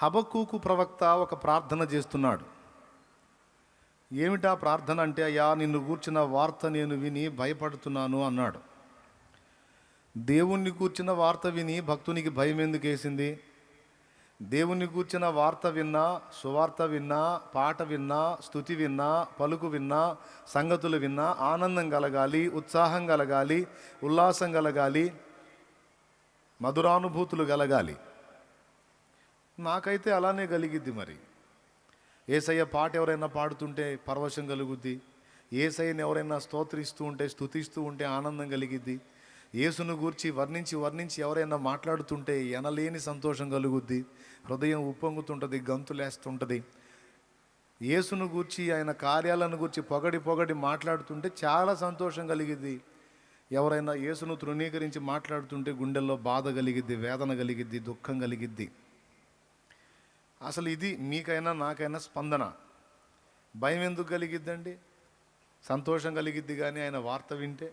హబక్కూకు ప్రవక్త ఒక ప్రార్థన చేస్తున్నాడు. ఏమిటా ప్రార్థన అంటే, అయ్యా నిన్ను గూర్చిన వార్త నేను విని భయపడుతున్నాను అన్నాడు. దేవుణ్ణి గూర్చిన వార్త విని భక్తునికి భయం ఎందుకు వేసింది? దేవుణ్ణి గూర్చిన వార్త విన్నా, సువార్త విన్నా, పాట విన్నా, స్తుతి విన్నా, పలుకు విన్నా, సంగతులు విన్నా ఆనందం కలగాలి, ఉత్సాహం కలగాలి, ఉల్లాసం కలగాలి, మధురానుభూతులు కలగాలి. నాకైతే అలానే కలిగిద్ది. మరి యేసయ్య పాట ఎవరైనా పాడుతుంటే పరవశం కలుగుద్ది, యేసయ్యని ఎవరైనా స్తోత్రిస్తూ ఉంటే, స్తుతిస్తూ ఉంటే ఆనందం కలిగిద్ది, యేసును గూర్చి వర్ణించి ఎవరైనా మాట్లాడుతుంటే ఎనలేని సంతోషం కలుగుద్ది, హృదయం ఉప్పొంగుతుంటుంది, గంతులేస్తుంటుంది. యేసును గూర్చి ఆయన కార్యాలను గూర్చి పొగడి మాట్లాడుతుంటే చాలా సంతోషం కలిగిద్ది. ఎవరైనా యేసును తృణీకరించి మాట్లాడుతుంటే గుండెల్లో బాధ కలిగిద్ది, వేదన కలిగిద్ది, దుఃఖం కలిగిద్ది. అసలు ఇది మీకైనా నాకైనా స్పందన. భయం ఎందుకు కలిగిద్దండి? సంతోషం కలిగిద్ది కానీ ఆయన వార్త వింటే.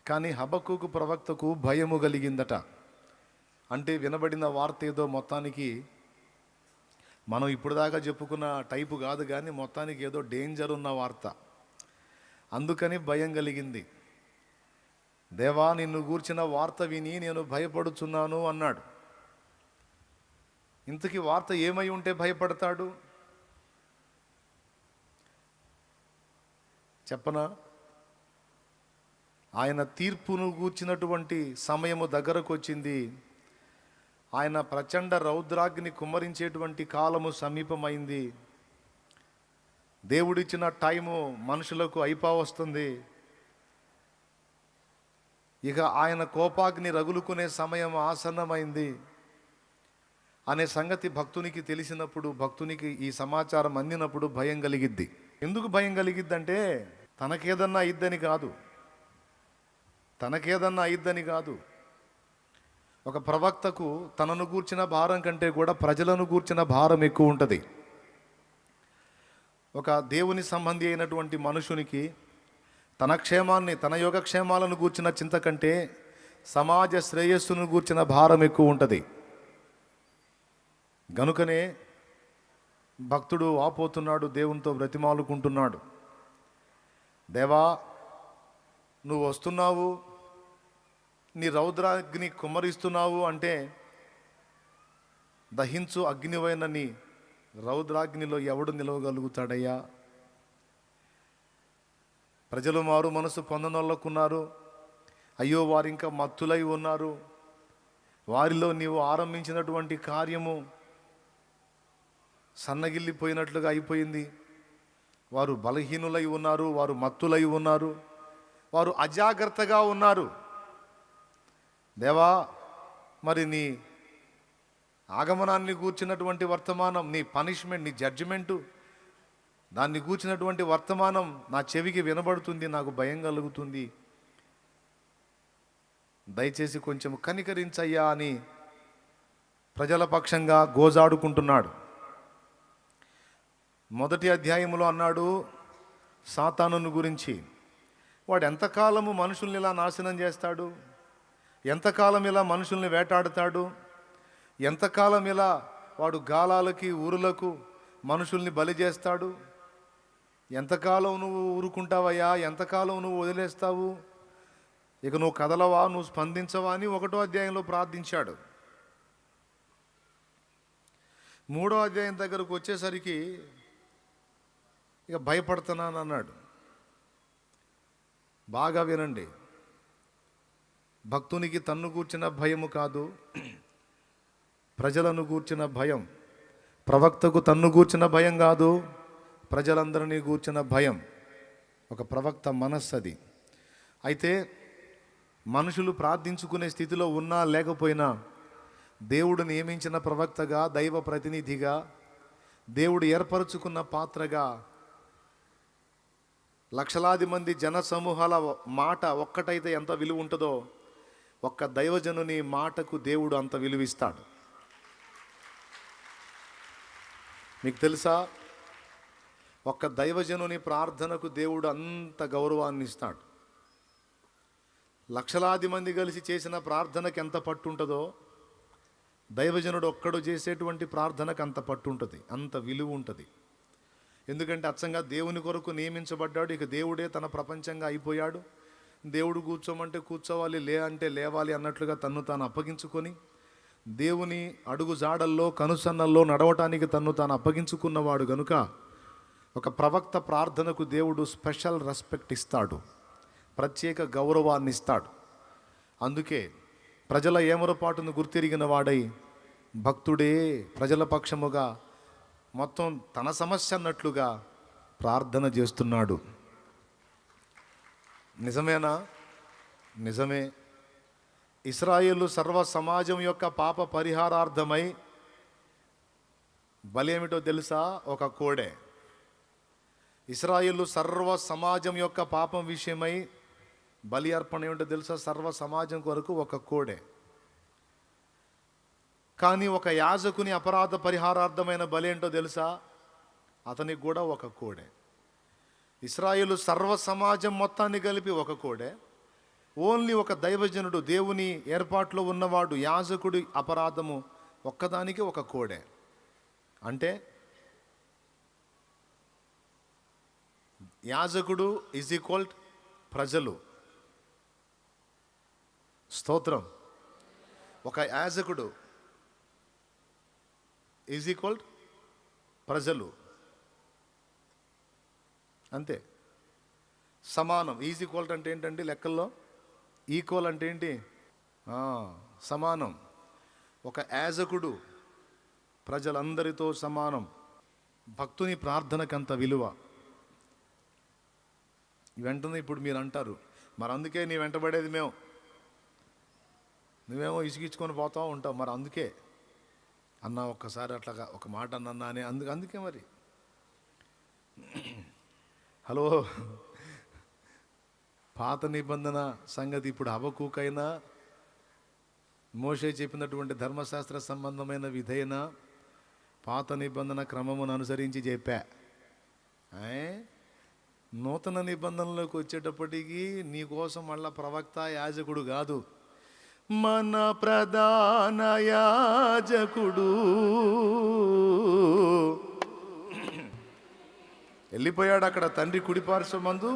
కానీ హబక్కూకు ప్రవక్తకు భయము కలిగిందట. అంటే వినబడిన వార్త ఏదో మొత్తానికి మనం ఇప్పుడు దాకా చెప్పుకున్న టైపు కాదు, కానీ మొత్తానికి ఏదో డేంజర్ ఉన్న వార్త. అందుకని భయం కలిగింది. దేవా నిన్ను గూర్చిన వార్త విని నేను భయపడుచున్నాను అన్నాడు. ఇంతకీ వార్త ఏమై ఉంటే భయపడతాడు చెప్పనా? ఆయన తీర్పును గూర్చినటువంటి సమయము దగ్గరకు వచ్చింది. ఆయన ప్రచండ రౌద్రాగ్ని కుమ్మరించేటువంటి కాలము సమీపమైంది. దేవుడిచ్చిన టైము మనుషులకు అయిపోవస్తుంది. ఇక ఆయన కోపాగ్ని రగులుకునే సమయం ఆసన్నమైంది అనే సంగతి భక్తునికి తెలిసినప్పుడు, భక్తునికి ఈ సమాచారం అందినప్పుడు భయం కలిగిద్ది. ఎందుకు భయం కలిగిద్దంటే తనకేదన్నా అయిద్దని కాదు. ఒక ప్రవక్తకు తనను గూర్చిన భారం కంటే కూడా ప్రజలను గూర్చిన భారం ఎక్కువ ఉంటుంది. ఒక దేవుని సంబంధి అయినటువంటి మనుషునికి తన క్షేమాన్ని, తన యోగక్షేమాలను గూర్చిన చింత కంటే సమాజ శ్రేయస్సును గూర్చిన భారం ఎక్కువ ఉంటుంది. గనుకనే భక్తుడు వాపోతున్నాడు, దేవునితో బ్రతిమాలుకుంటున్నాడు. దేవా నువ్వు వస్తున్నావు, నీ రౌద్రాగ్ని కుమ్మరిస్తున్నావు అంటే దహించు అగ్నివైన నీ రౌద్రాగ్నిలో ఎవడు నిలవగలుగుతాడయ్యా? ప్రజలు మారు మనసు పొందనొల్లకున్నారు. అయ్యో వారు ఇంకా మత్తులై ఉన్నారు. వారిలో నీవు ఆరంభించినటువంటి కార్యము సన్నగిల్లిపోయినట్లుగా అయిపోయింది. వారు బలహీనులై ఉన్నారు, వారు మత్తులై ఉన్నారు, వారు అజాగ్రత్తగా ఉన్నారు. దేవా మరి నీ ఆగమనాన్ని గూర్చినటువంటి వర్తమానం, నీ పనిష్మెంట్, నీ జడ్జిమెంటు, దాన్ని గూర్చినటువంటి వర్తమానం నా చెవికి వినబడుతుంది, నాకు భయం కలుగుతుంది. దయచేసి కొంచెం కనికరించయ్యా అని ప్రజల పక్షంగా గోజాడుకుంటున్నాడు. మొదటి అధ్యాయంలో అన్నాడు సాతానును గురించి. వాడు ఎంతకాలము మనుషుల్ని ఇలా నాశనం చేస్తాడు, ఎంతకాలం ఇలా మనుషుల్ని వేటాడుతాడు, ఎంతకాలం ఇలా వాడు గాలాలకి ఊరులకు మనుషుల్ని బలి చేస్తాడు, ఎంతకాలం నువ్వు ఊరుకుంటావయ్యా, ఎంతకాలం నువ్వు వదిలేస్తావు, ఇక నువ్వు కదలవా, నువ్వు స్పందించవా అని 1వ అధ్యాయంలో ప్రార్థించాడు. 3వ అధ్యాయం దగ్గరకు వచ్చేసరికి ఇక భయపడుతున్నాను అన్నాడు. బాగా వినండి, భక్తునికి తన్ను గూర్చిన భయము కాదు, ప్రజలను గూర్చిన భయం. ప్రవక్తకు తన్ను గూర్చిన భయం కాదు, ప్రజలందరినీ గూర్చిన భయం. ఒక ప్రవక్త మనస్సు అది. అయితే మనుషులు ప్రార్థించుకునే స్థితిలో ఉన్నా లేకపోయినా దేవుడు నియమించిన ప్రవక్తగా, దైవ ప్రతినిధిగా, దేవుడు ఏర్పరచుకున్న పాత్రగా లక్షలాది మంది జన సమూహాల మాట ఒక్కటైతే ఎంత విలువ ఉంటుందో, ఒక్క దైవజనుని మాటకు దేవుడు అంత విలువిస్తాడు. మీకు తెలుసా, ఒక్క దైవజనుని ప్రార్థనకు దేవుడు అంత గౌరవాన్ని ఇస్తాడు. లక్షలాది మంది కలిసి చేసిన ప్రార్థనకి ఎంత పట్టుంటుందో దైవజనుడు ఒక్కడు చేసేటువంటి ప్రార్థనకు అంత పట్టు ఉంటుంది, అంత విలువ ఉంటుంది. ఎందుకంటే అచ్చంగా దేవుని కొరకు నియమించబడ్డాడు. ఇక దేవుడే తన ప్రపంచంగా అయిపోయాడు. దేవుడు కూర్చోమంటే కూర్చోవాలి, లే అంటే లేవాలి అన్నట్లుగా తన్ను తాను అప్పగించుకొని దేవుని అడుగు జాడల్లో కనుసన్నల్లో నడవటానికి తన్ను తాను అప్పగించుకున్నవాడు గనుక ఒక ప్రవక్త ప్రార్థనకు దేవుడు స్పెషల్ రెస్పెక్ట్ ఇస్తాడు, ప్రత్యేక గౌరవాన్ని ఇస్తాడు. అందుకే ప్రజల ఏమరపాటును గుర్తిరిగిన వాడై భక్తుడే ప్రజల పక్షముగా మొత్తం తన సమస్య అన్నట్లుగా ప్రార్థన చేస్తున్నాడు. నిజమేనా? నిజమే. ఇశ్రాయేలు సర్వ సమాజం యొక్క పాప పరిహారార్థమై బలి ఏమిటో తెలుసా? ఒక కోడె. ఇశ్రాయేలు సర్వ సమాజం యొక్క పాపం విషయమై బలి అర్పణ ఏమిటో తెలుసా? సర్వ సమాజం కొరకు ఒక కోడె. కానీ ఒక యాజకుని అపరాధ పరిహారార్థమైన బలి ఏంటో తెలుసా? అతనికి కూడా ఒక కోడె. ఇశ్రాయేలు సర్వ సమాజం మొత్తాన్ని కలిపి ఒక కోడె. ఓన్లీ ఒక దైవజనుడు, దేవుని ఏర్పాట్లో ఉన్నవాడు, యాజకుడి అపరాధము ఒక్కదానికి ఒక కోడె. అంటే యాజకుడు ఈజ్ ఈక్వల్ ప్రజలు. స్తోత్రం. ఒక యాజకుడు ఈజ్ ఈక్వల్ ప్రజలు, అంతే. సమానం. ఈజ్ ఈక్వల్ అంటే ఏంటండి లెక్కల్లో? ఈక్వల్ అంటే ఏంటి? సమానం. ఒక యాజకుడు ప్రజలందరితో సమానం. భక్తుని ప్రార్థనకంత విలువ. వెంటనే ఇప్పుడు మీరు అంటారు, మరి అందుకే నీ వెంటబడేది మేము, నువ్వేమో ఇసుకిచ్చుకొని పోతా ఉంటావు, మరి అందుకే అన్నా ఒక్కసారి అట్లాగా ఒక మాట అన్నా అని అందుకే మరి. హలో, పాత నిబంధన సంగతి ఇప్పుడు హబక్కూకైనా మోషే చెప్పినటువంటి ధర్మశాస్త్ర సంబంధమైన విధైనా పాత నిబంధన క్రమమును అనుసరించి చెప్పా. నూతన నిబంధనలోకి వచ్చేటప్పటికీ నీకోసం మళ్ళా ప్రవక్త యాజకుడు కాదు, మన ప్రధాన యాజకుడు వెళ్ళిపోయాడు. అక్కడ తండ్రి కుడిపార్శ్వమందు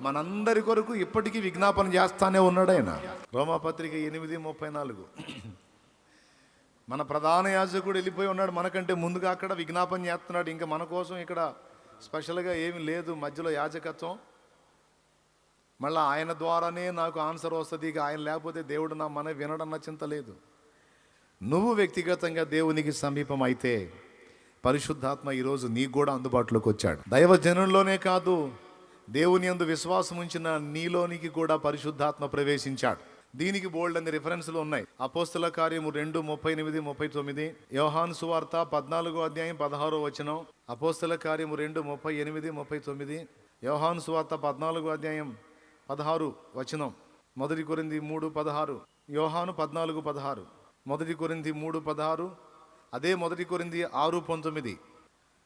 మనందరి కొరకు ఇప్పటికీ విజ్ఞాపన చేస్తానే ఉన్నాడు ఆయన. రోమాపత్రిక 8:34. మన ప్రధాన యాజకుడు వెళ్ళిపోయి ఉన్నాడు, మనకంటే ముందుగా అక్కడ విజ్ఞాపన చేస్తున్నాడు. ఇంకా మన కోసం ఇక్కడ స్పెషల్గా ఏమి లేదు మధ్యలో యాజకత్వం. మళ్ళీ ఆయన ద్వారానే నాకు ఆన్సర్ వస్తుంది. ఇక ఆయన లేకపోతే దేవుడు నా మన వినడన్న చింత లేదు. నువ్వు వ్యక్తిగతంగా దేవునికి సమీపం అయితే పరిశుద్ధాత్మ ఈరోజు నీకు కూడా అందుబాటులోకి వచ్చాడు. దైవజనుల్లోనే కాదు, దేవుని యందు విశ్వాసం ఉంచిన నీలోనికి కూడా పరిశుద్ధాత్మ ప్రవేశించాడు. దీనికి బోల్డ్ అనే రిఫరెన్స్లు ఉన్నాయి. అపోస్తల కార్యము 2:38-39, యోహాను సువార్త 14:16. అపోస్తల కార్యము 2:38-39, యోహాను సువార్త 14:16. మొదటి కొరింథీ 3:16, యోహాను 14:16, మొదటి కొరింథీ 3:16, అదే మొదటి కొరింథీ 6:19.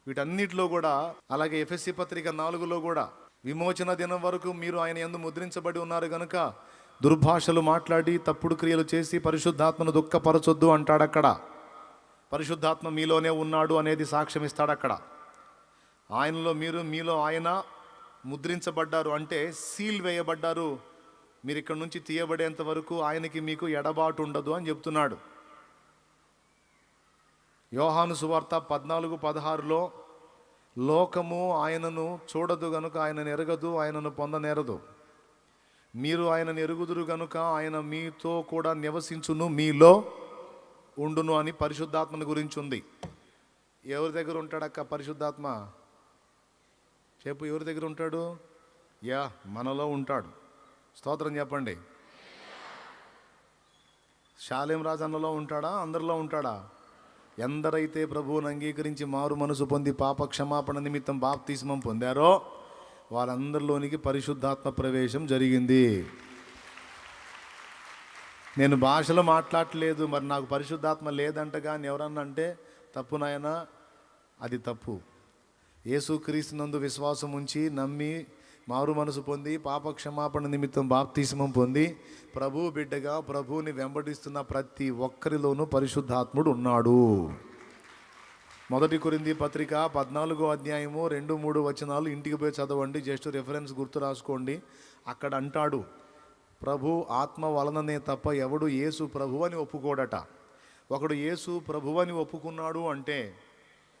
వీటన్నిటిలో కూడా, అలాగే ఎఫెసీ పత్రిక 4లో కూడా విమోచన దినం వరకు మీరు ఆయన యందు ముద్రించబడి ఉన్నారు గనుక దుర్భాషలు మాట్లాడి తప్పుడు క్రియలు చేసి పరిశుద్ధాత్మను దుఃఖపరచొద్దు అంటాడు. అక్కడ పరిశుద్ధాత్మ మీలోనే ఉన్నాడు అనేది సాక్ష్యం ఇస్తాడు. అక్కడ ఆయనలో మీరు, మీలో ఆయన ముద్రించబడ్డారు అంటే సీల్ వేయబడ్డారు. మీరు ఇక్కడ నుంచి తీయబడేంత వరకు ఆయనకి మీకు ఎడబాటు ఉండదు అని చెప్తున్నాడు. యోహాను సువార్త 14:16లో లోకము ఆయనను చూడదు గనుక ఆయనను ఎరగదు, ఆయనను పొందనేరదు. మీరు ఆయనను ఎరుగుదురు గనుక ఆయన మీతో కూడా నివసించును, మీలో ఉండును అని పరిశుద్ధాత్మని గురించి ఉంది. ఎవరి దగ్గర ఉంటాడక్క పరిశుద్ధాత్మ? చెప్పు, ఎవరి దగ్గర ఉంటాడు? మనలో ఉంటాడు. స్తోత్రం చెప్పండి. శాలేం రాజన్నలో ఉంటాడా? అందరిలో ఉంటాడా? ఎందరైతే ప్రభువును అంగీకరించి మారు మనసు పొంది పాప క్షమాపణ నిమిత్తం బాప్తిస్మం పొందారో వారందరిలోనికి పరిశుద్ధాత్మ ప్రవేశం జరిగింది. నేను భాషలో మాట్లాడలేదు, మరి నాకు పరిశుద్ధాత్మ లేదంట కానీ ఎవరన్నా అంటే తప్పు నాయనా, అది తప్పు. యేసుక్రీస్తునందు విశ్వాసం ఉంచి నమ్మి మారు మనసు పొంది పాప క్షమాపణ నిమిత్తం బాప్తిస్మం పొంది ప్రభు బిడ్డగా ప్రభువుని వెంబడిస్తున్న ప్రతి ఒక్కరిలోనూ పరిశుద్ధాత్ముడు ఉన్నాడు. 1 కొరింథీ పత్రిక 14వ అధ్యాయము 2-3 వచనాలు ఇంటికి పోయి చదవండి. జస్ట్ రెఫరెన్స్ గుర్తు రాసుకోండి. అక్కడ అంటాడు, ప్రభు ఆత్మ వలననే తప్ప ఎవడు యేసు ప్రభు అని ఒప్పుకోడట. ఒకడు యేసు ప్రభు అని ఒప్పుకున్నాడు అంటే,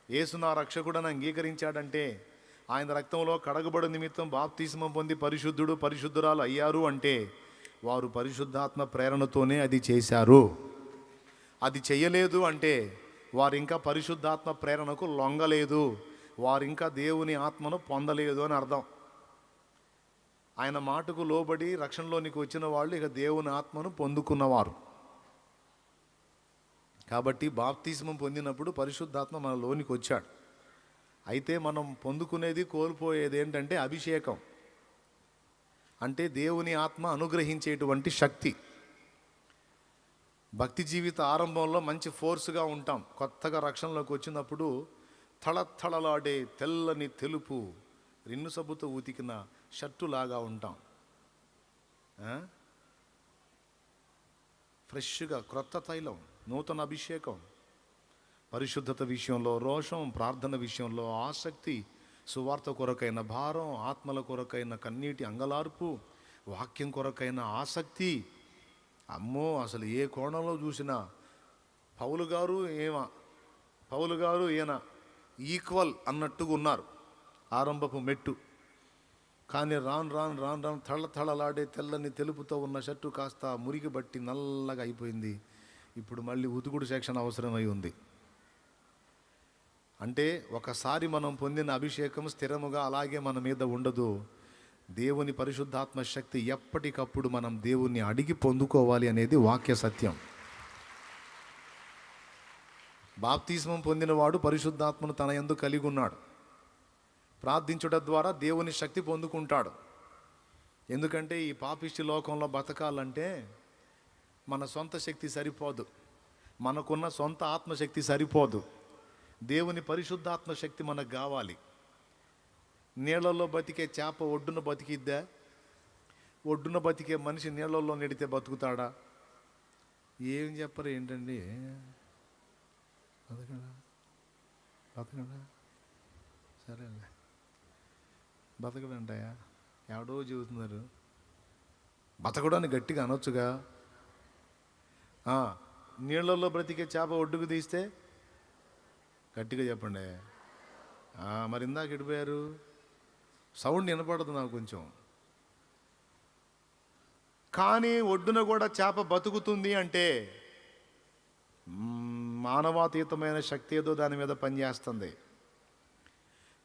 యేసు నా రక్షకుడని అంగీకరించాడంటే, ఆయన రక్తంలో కడగబడు నిమిత్తం బాప్తిస్మం పొంది పరిశుద్ధుడు పరిశుద్ధురాలు అయ్యారు అంటే, వారు పరిశుద్ధాత్మ ప్రేరణతోనే అది చేశారు. అది చెయ్యలేదు అంటే వారు ఇంకా పరిశుద్ధాత్మ ప్రేరణకు లొంగలేదు, వారు ఇంకా దేవుని ఆత్మను పొందలేదు అని అర్థం. ఆయన మాటకు లోబడి రక్షణలోనికి వచ్చిన వాళ్ళు ఇక దేవుని ఆత్మను పొందుకున్నవారు. కాబట్టి బాప్తిస్మం పొందినప్పుడు పరిశుద్ధాత్మ మన లోనికి వచ్చాడు. అయితే మనం పొందుకునేది కోల్పోయేది ఏంటంటే అభిషేకం, అంటే దేవుని ఆత్మ అనుగ్రహించేటువంటి శక్తి. భక్తి జీవిత ఆరంభంలో మంచి ఫోర్స్గా ఉంటాం. కొత్తగా రక్షణలోకి వచ్చినప్పుడు తళతళలాడే తెల్లని తెలుపు రిన్ను సబ్బుతో ఉతికిన షర్టులాగా ఉంటాం. ఫ్రెష్గా క్రొత్త తైలం, నూతన అభిషేకం, పరిశుద్ధత విషయంలో రోషం, ప్రార్థన విషయంలో ఆసక్తి, సువార్త కొరకైన భారం, ఆత్మల కొరకైన కన్నీటి అంగలార్పు, వాక్యం కొరకైన ఆసక్తి. అమ్మో, అసలు ఏ కోణంలో చూసినా పౌలు గారు ఈయన ఈక్వల్ అన్నట్టుగా ఉన్నారు ఆరంభపు మెట్టు. కానీ రాను తళతళలాడే తెల్లని తెలుపుతో ఉన్న షర్టు కాస్త మురికి బట్టి నల్లగా అయిపోయింది. ఇప్పుడు మళ్ళీ ఉతుకుడు సెక్షన్ అవసరమై ఉంది. అంటే ఒకసారి మనం పొందిన అభిషేకం స్థిరముగా అలాగే మన మీద ఉండదు. దేవుని పరిశుద్ధాత్మ శక్తి ఎప్పటికప్పుడు మనం దేవుణ్ణి అడిగి పొందుకోవాలి అనేది వాక్య సత్యం. బాప్తిస్మం పొందినవాడు పరిశుద్ధాత్మను తన యందు కలిగి ఉన్నాడు. ప్రార్థించుట ద్వారా దేవుని శక్తి పొందుకుంటాడు. ఎందుకంటే ఈ పాపిష్టి లోకంలో బతకాలంటే మన సొంత శక్తి సరిపోదు, మనకున్న సొంత ఆత్మశక్తి సరిపోదు. దేవుని పరిశుద్ధాత్మ శక్తి మనకు కావాలి. నీళ్ళల్లో బతికే చేప ఒడ్డున బతికిద్దా? ఒడ్డున బతికే మనిషి నీళ్ళల్లో నెడితే బతుకుతాడా? ఏం చెప్పరు ఏంటండి, బతకడా సరేలే, బతకడంటాయా? ఎవడో చెబుతున్నారు. బతకడాన్ని గట్టిగా అనొచ్చుగా. నీళ్ళల్లో బ్రతికే చేప ఒడ్డుకు తీస్తే గట్టిగా చెప్పండి. మరి ఇందాక ఎడిపోయారు? సౌండ్ వినపడదు నాకు కొంచెం. కానీ ఒడ్డున కూడా చేప బతుకుతుంది అంటే మానవాతీతమైన శక్తి ఏదో దాని మీద పనిచేస్తుంది.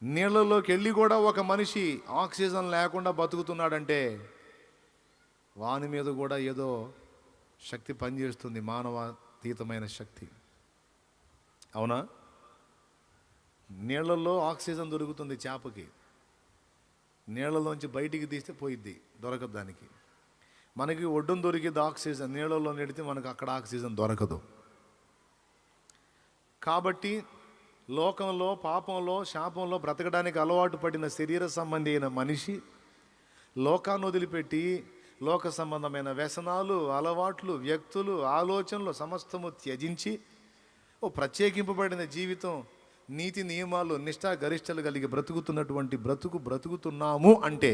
నీళ్ళలోకి వెళ్ళి కూడా ఒక మనిషి ఆక్సిజన్ లేకుండా బతుకుతున్నాడంటే వాని మీద కూడా ఏదో శక్తి పనిచేస్తుంది, మానవాతీతమైన శక్తి. అవునా? నీళ్ళల్లో ఆక్సిజన్ దొరుకుతుంది చేపకి, నీళ్ళలోంచి బయటికి తీస్తే పోయిద్ది, దొరకదు దానికి. మనకి ఒడ్డున దొరికిద్ది ఆక్సిజన్, నీళ్ళలో నెడితే మనకు అక్కడ ఆక్సిజన్ దొరకదు. కాబట్టి లోకంలో పాపంలో శాపంలో బ్రతకడానికి అలవాటు పడిన శరీర సంబంధి అయిన మనిషి లోకాన్ని వదిలిపెట్టి లోక సంబంధమైన వ్యసనాలు, అలవాట్లు, వ్యక్తులు, ఆలోచనలు సమస్తము త్యజించి ఓ ప్రత్యేకింపబడిన జీవితం, నీతి నియమాలు, నిష్ఠా గరిష్టలు కలిగి బ్రతుకుతున్నటువంటి బ్రతుకుతున్నాము అంటే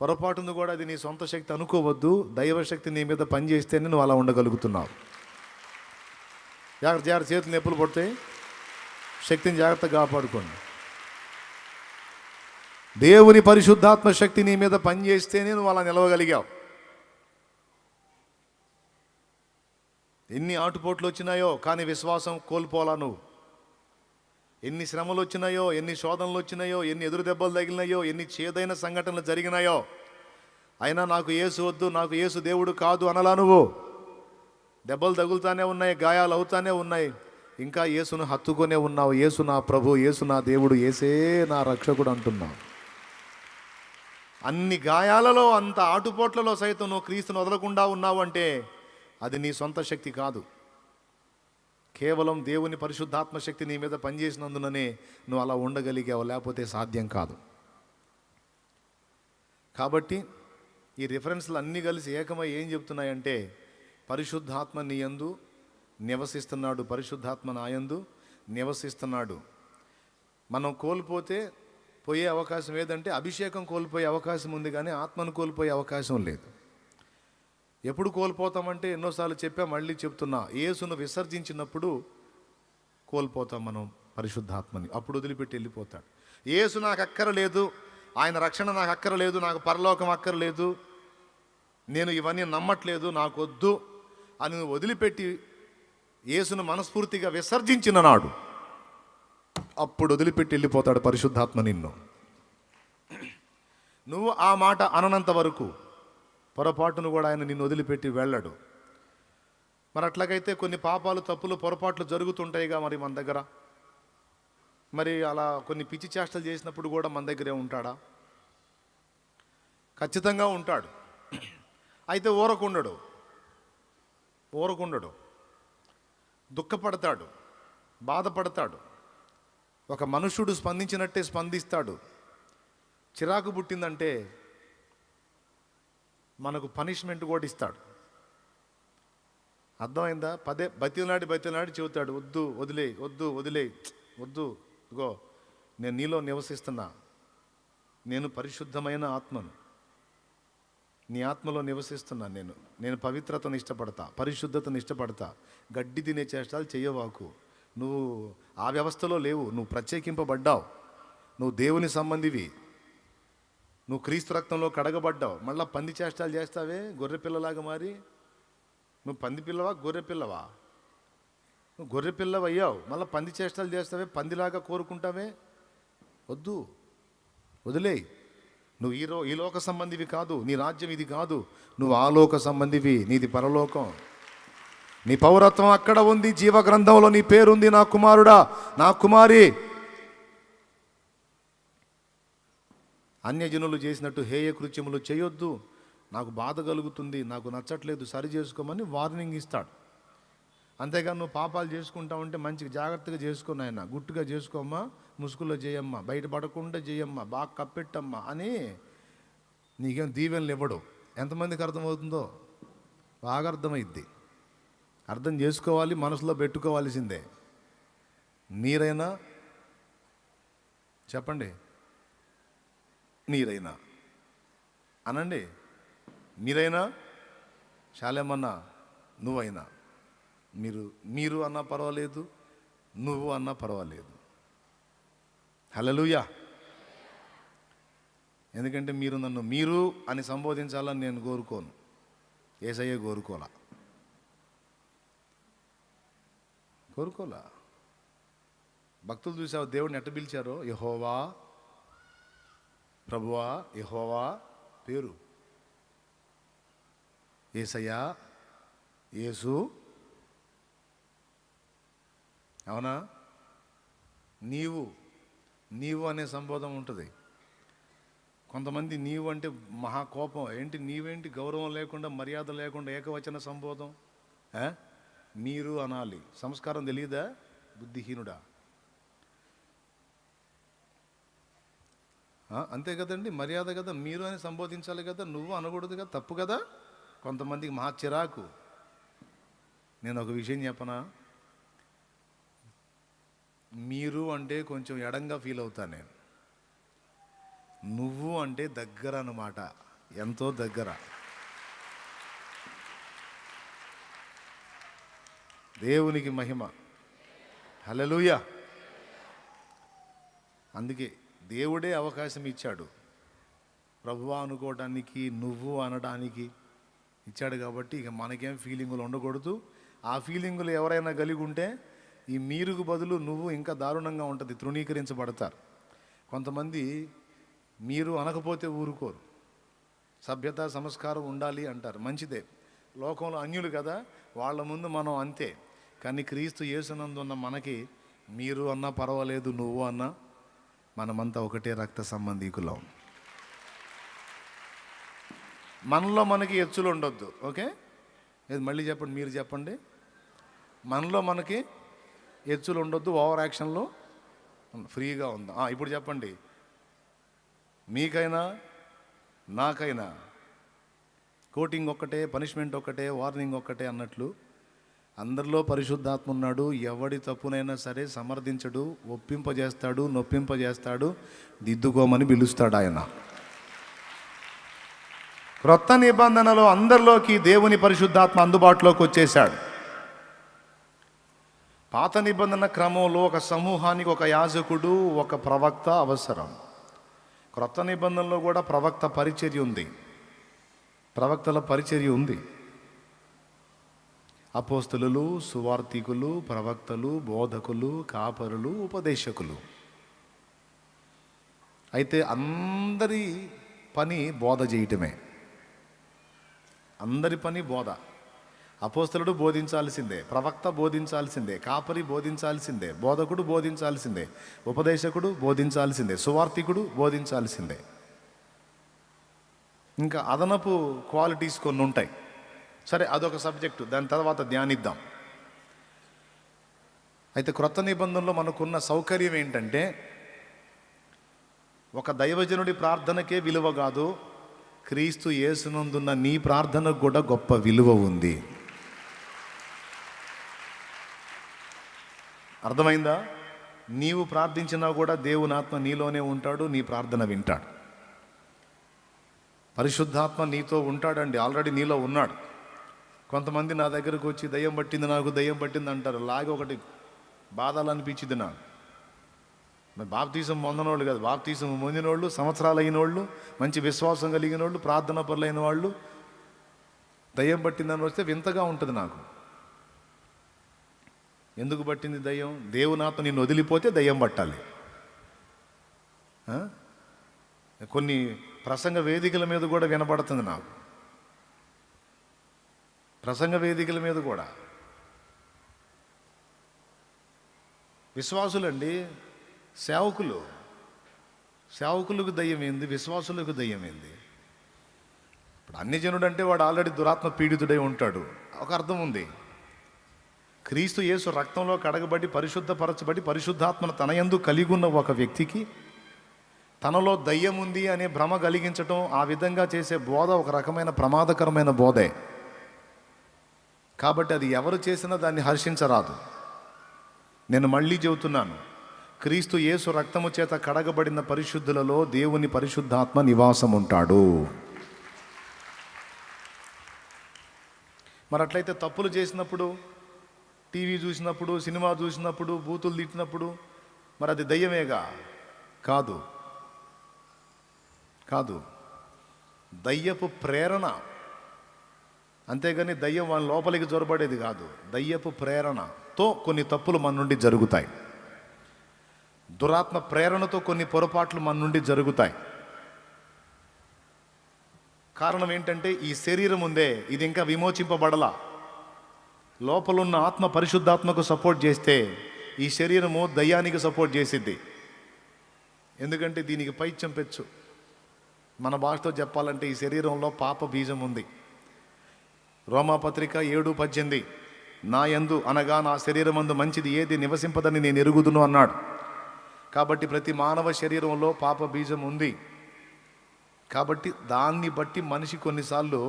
పొరపాటును కూడా అది నీ సొంత శక్తి అనుకోవద్దు. దైవశక్తి నీ మీద పనిచేస్తేనే నువ్వు అలా ఉండగలుగుతున్నావు. జాగ్రత్త, చేతులు నొప్పులు పడతాయి, శక్తిని జాగ్రత్తగా కాపాడుకోండి. దేవుని పరిశుద్ధాత్మ శక్తి నీ మీద పనిచేస్తేనే నువ్వు అలా నిలవగలిగావు. ఎన్ని ఆటుపోట్లు వచ్చినాయో కానీ విశ్వాసం కోల్పోలా నువ్వు. ఎన్ని శ్రమలు వచ్చినాయో, ఎన్ని శోధనలు వచ్చినాయో, ఎన్ని ఎదురు దెబ్బలు తగిలినాయో, ఎన్ని చేదైన సంఘటనలు జరిగినాయో, అయినా నాకు యేసు వద్దు, నాకు యేసు దేవుడు కాదు అనలా నువ్వు. దెబ్బలు తగులుతానే ఉన్నాయి, గాయాలు అవుతానే ఉన్నాయి, ఇంకా యేసును హత్తుకొనే ఉన్నావు. యేసు నా ప్రభు, యేసు నా దేవుడు, యేసే నా రక్షకుడు అంటున్నావు. అన్ని గాయాలలో, అంత ఆటుపోట్లలో సైతం నువ్వు క్రీస్తును వదలకుండా ఉన్నావు అంటే అది నీ సొంత శక్తి కాదు. కేవలం దేవుని పరిశుద్ధాత్మ శక్తి నీ మీద పనిచేసినందుననే నువ్వు అలా ఉండగలిగావు, లేకపోతే సాధ్యం కాదు. కాబట్టి ఈ రిఫరెన్స్లు అన్నీ కలిసి ఏకమై ఏం చెప్తున్నాయంటే, పరిశుద్ధాత్మ నీ యందు నివసిస్తున్నాడు, పరిశుద్ధాత్మ నా యందు నివసిస్తున్నాడు. మనం కోల్పోతే పోయే అవకాశం ఏదంటే అభిషేకం కోల్పోయే అవకాశం ఉంది, కానీ ఆత్మను కోల్పోయే అవకాశం లేదు. ఎప్పుడు కోల్పోతామంటే ఎన్నోసార్లు చెప్పా, మళ్ళీ చెప్తున్నా, యేసును విసర్జించినప్పుడు కోల్పోతాం మనం పరిశుద్ధాత్మని. అప్పుడు వదిలిపెట్టి వెళ్ళిపోతాడు. యేసు నాకు అక్కరలేదు, ఆయన రక్షణ నాకు అక్కరలేదు, నాకు పరలోకం అక్కరలేదు, నేను ఇవన్నీ నమ్మట్లేదు, నాకు వద్దు అని నువ్వు వదిలిపెట్టి యేసును మనస్ఫూర్తిగా విసర్జించిన నాడు అప్పుడు వదిలిపెట్టి వెళ్ళిపోతాడు పరిశుద్ధాత్మ నిన్ను. నువ్వు ఆ మాట అననంత వరకు పొరపాటును కూడా ఆయన నిన్ను వదిలిపెట్టి వెళ్ళడు. మరి అట్లాగైతే కొన్ని పాపాలు, తప్పులు, పొరపాట్లు జరుగుతుంటాయిగా మరి మన దగ్గర. మరి అలా కొన్ని పిచ్చి చేష్టలు చేసినప్పుడు కూడా మన దగ్గరే ఉంటాడా? ఖచ్చితంగా ఉంటాడు. అయితే ఊరకుండడు, దుఃఖపడతాడు, బాధపడతాడు. ఒక మనుష్యుడు స్పందించినట్టే స్పందిస్తాడు. చిరాకు పుట్టిందంటే మనకు పనిష్మెంట్ కూడా ఇస్తాడు. అర్థమైందా? బతిలాడి చెబుతాడు, వద్దు వదిలే, ఇగో నేను నీలో నివసిస్తున్నా, నేను పరిశుద్ధమైన ఆత్మను, నీ ఆత్మలో నివసిస్తున్నా, నేను పవిత్రతను ఇష్టపడతా, పరిశుద్ధతను ఇష్టపడతా. గడ్డి తినే చేష్టాలు చెయ్యవాకు. నువ్వు ఆ వ్యవస్థలో లేవు, నువ్వు ప్రత్యేకింపబడ్డావు, నువ్వు దేవుని సంబంధివి, నువ్వు క్రీస్తు రక్తంలో కడగబడ్డావు. మళ్ళీ పంది చేష్టాలు చేస్తావే గొర్రె పిల్లలాగా మారి. నువ్వు పంది పిల్లవా, గొర్రె పిల్లవా? నువ్వు గొర్రె పిల్లవ అయ్యావు, మళ్ళీ పంది చేష్టాలు చేస్తావే, పందిలాగా కోరుకుంటావే. వద్దు, వదిలేయి. నువ్వు ఈ లోక సంబంధివి కాదు, నీ రాజ్యం ఇది కాదు, నువ్వు ఆలోక సంబంధివి, నీది పరలోకం. నీ పౌరత్వం అక్కడ ఉంది, జీవ గ్రంథంలో నీ పేరుంది, నా కుమారుడా, నా కుమారి. అన్యజనులు చేసినట్టు హేయ కృత్యములు చేయొద్దు, నాకు బాధ కలుగుతుంది, నాకు నచ్చట్లేదు, సరి చేసుకోమని వార్నింగ్ ఇస్తాడు. అంతేగాని నువ్వు పాపాలు చేసుకుంటా ఉంటే మంచిగా జాగ్రత్తగా చేసుకుని ఆయన, గుట్టుగా చేసుకోమ్మా, ముసుగులో చేయమ్మా, బయటపడకుండా చేయమ్మా, బాగా కప్పెట్టమ్మా అని నీకేం దీవెనలు ఇవ్వడు. ఎంతమందికి అర్థమవుతుందో? బాగా అర్థమైద్ది. అర్థం చేసుకోవాలి, మనసులో పెట్టుకోవాల్సిందే. నీరైనా చెప్పండి, నీరైనా అనండి, మీరైనా శాలేమన్నా, నువ్వైనా, మీరు అన్నా పర్వాలేదు, నువ్వు అన్నా పర్వాలేదు. హల్లెలూయా. ఎందుకంటే మీరు నన్ను మీరు అని సంబోధించాలని నేను కోరుకోను, యేసయ్య కోరుకోలా. భక్తులు చూసావు దేవుడిని ఎట్ట పిలిచారో, యెహోవా, ప్రభువా, యెహోవా పేరు, యేసయ్య, యేసు. అవునా? నీవు అనే సంబోధన ఉంటుంది. కొంతమంది నీవు అంటే మహాకోపం. ఏంటి నీవేంటి, గౌరవం లేకుండా, మర్యాద లేకుండా ఏకవచన సంబోధం. మీరు అనాలి. సంస్కారం తెలియదా? బుద్ధిహీనుడా. అంతే కదండి, మర్యాద కదా, మీరు అని సంబోధించాలి కదా, నువ్వు అనకూడదు కదా, తప్పు కదా. కొంతమందికి మహా చిరాకు. నేను ఒక విషయం చెప్పనా, మీరు అంటే కొంచెం ఎడంగా ఫీల్ అవుతాను నేను. నువ్వు అంటే దగ్గర అన్నమాట, ఎంతో దగ్గర. దేవునికి మహిమ. హల్లెలూయా. అందుకే దేవుడే అవకాశం ఇచ్చాడు, ప్రభువా అనుకోవడానికి, నువ్వు అనడానికి ఇచ్చాడు. కాబట్టి ఇక మనకేం ఫీలింగులు ఉండకూడదు. ఆ ఫీలింగులు ఎవరైనా కలిగి ఉంటే ఈ మీరుకు బదులు నువ్వు ఇంకా దారుణంగా ఉంటుంది, తృణీకరించబడతారు. కొంతమంది మీరు అనకపోతే ఊరుకోరు, సభ్యత సంస్కారం ఉండాలి అంటారు, మంచిదే. లోకంలో అన్యులు కదా, వాళ్ళ ముందు మనం అంతే. కానీ క్రీస్తు యేసునందున్న మనకి మీరు అన్నా పర్వాలేదు, నువ్వు అన్నా, మనమంతా ఒకటే రక్త సంబంధీకులం. మనలో మనకి ఎచ్చులు ఉండొద్దు. ఓకే, ఇది మళ్ళీ చెప్పండి, మీరు చెప్పండి. మనలో మనకి ఎచ్చులు ఉండొద్దు, ఓవర్ యాక్షన్లో ఫ్రీగా ఉందా? ఇప్పుడు చెప్పండి, మీకైనా నాకైనా కోటింగ్ ఒక్కటే, పనిష్మెంట్ ఒక్కటే, వార్నింగ్ ఒక్కటే అన్నట్లు అందరిలో పరిశుద్ధాత్మ ఉన్నాడు. ఎవడి తప్పునైనా సరే సమర్థించడు, ఒప్పింపజేస్తాడు, నొప్పింపజేస్తాడు, దిద్దుకోమని పిలుస్తాడు ఆయన. క్రొత్త నిబంధనలో అందరిలోకి దేవుని పరిశుద్ధాత్మ అందుబాటులోకి వచ్చేశాడు. పాత నిబంధన క్రమంలో ఒక సమూహానికి ఒక యాజకుడు, ఒక ప్రవక్త అవసరం. క్రొత్త నిబంధనలో కూడా ప్రవక్త పరిచర్య ఉంది, ప్రవక్తల పరిచర్య ఉంది. అపోస్తలులు, సువార్తికులు, ప్రవక్తలు, బోధకులు, కాపరులు, ఉపదేశకులు. అయితే అందరి పని బోధ చేయటమే, అందరి పని బోధ. అపోస్తలుడు బోధించాల్సిందే, ప్రవక్త బోధించాల్సిందే, కాపరి బోధించాల్సిందే, బోధకుడు బోధించాల్సిందే, ఉపదేశకుడు బోధించాల్సిందే, సువార్తికుడు బోధించాల్సిందే. ఇంకా అదనపు క్వాలిటీస్ కొన్ని ఉంటాయి. సరే, అదొక సబ్జెక్టు, దాని తర్వాత ధ్యానిద్దాం. అయితే క్రొత్త నిబంధనలో మనకున్న సౌకర్యం ఏంటంటే, ఒక దైవజనుడి ప్రార్థనకే విలువ కాదు, క్రీస్తు యేసునందున్న నీ ప్రార్థనకు కూడా గొప్ప విలువ ఉంది. అర్థమైందా? నీవు ప్రార్థించినా కూడా దేవుని ఆత్మ నీలోనే ఉంటాడు, నీ ప్రార్థన వింటాడు. పరిశుద్ధాత్మ నీతో ఉంటాడండి, ఆల్రెడీ నీలో ఉన్నాడు. కొంతమంది నా దగ్గరకు వచ్చి దయ్యం పట్టింది, నాకు దయ్యం పట్టింది అంటారు. లాగే ఒకటి బాధలు అనిపించింది నాకు. మరి బాప్తీసం పొందనోళ్ళు కాదు, బాప్తీసం పొందినోళ్ళు, సంవత్సరాలు అయిన వాళ్ళు, మంచి విశ్వాసం కలిగిన వాళ్ళు, ప్రార్థన పరులైన వాళ్ళు దయ్యం పట్టిందని వస్తే వింతగా ఉంటుంది నాకు. ఎందుకు పట్టింది దయ్యం? దేవుని ఆత్మ నిన్ను వదిలిపోతే దయ్యం పట్టాలి. కొన్ని ప్రసంగ వేదికల మీద కూడా వినపడుతుంది నాకు, ప్రసంగ వేదికల మీద కూడా. విశ్వాసులండి, సేవకులకు దయ్యం ఏంది, విశ్వాసులకు దయ్యం ఏంది? ఇప్పుడు అన్ని జనుడు అంటే వాడు ఆల్రెడీ దురాత్మ పీడితుడై ఉంటాడు, ఒక అర్థం ఉంది. క్రీస్తు యేసు రక్తంలో కడగబడి పరిశుద్ధపరచబడి పరిశుద్ధాత్మను తన యందు కలిగి ఉన్న ఒక వ్యక్తికి తనలో దయ్యం ఉంది అనే భ్రమ కలిగించటం, ఆ విధంగా చేసే బోధ ఒక రకమైన ప్రమాదకరమైన బోధే. కాబట్టి అది ఎవరు చేసినా దాన్ని హర్షించరాదు. నేను మళ్ళీ చెబుతున్నాను, క్రీస్తు యేసు రక్తము చేత కడగబడిన పరిశుద్ధులలో దేవుని పరిశుద్ధాత్మ నివాసం ఉంటాడు. మరి అట్లయితే తప్పులు చేసినప్పుడు, టీవీ చూసినప్పుడు, సినిమా చూసినప్పుడు, బూతులు తిట్టినప్పుడు మరి అది దయ్యమేగా? కాదు, కాదు. దయ్యపు ప్రేరణ, అంతేగాని దయ్యం వాళ్ళ లోపలికి జొరబడేది కాదు. దయ్యపు ప్రేరణతో కొన్ని తప్పులు మన నుండి జరుగుతాయి, దురాత్మ ప్రేరణతో కొన్ని పొరపాట్లు మన నుండి జరుగుతాయి. కారణం ఏంటంటే, ఈ శరీరం ఉందే, ఇది ఇంకా విమోచింపబడలా. లోపలున్న ఆత్మ పరిశుద్ధాత్మకు సపోర్ట్ చేస్తే ఈ శరీరము దయ్యానికి సపోర్ట్ చేసిద్ది. ఎందుకంటే దీనికి పైత్యం పెచ్చు. మన భాషతో చెప్పాలంటే ఈ శరీరంలో పాప బీజం ఉంది. రోమాపత్రిక 7:18, నా యందు అనగా నా శరీరమందు మంచిది ఏది నివసింపదని నేను ఎరుగుదును అన్నాడు. కాబట్టి ప్రతి మానవ శరీరంలో పాప బీజం ఉంది. కాబట్టి దాన్ని బట్టి మనిషి కొన్నిసార్లు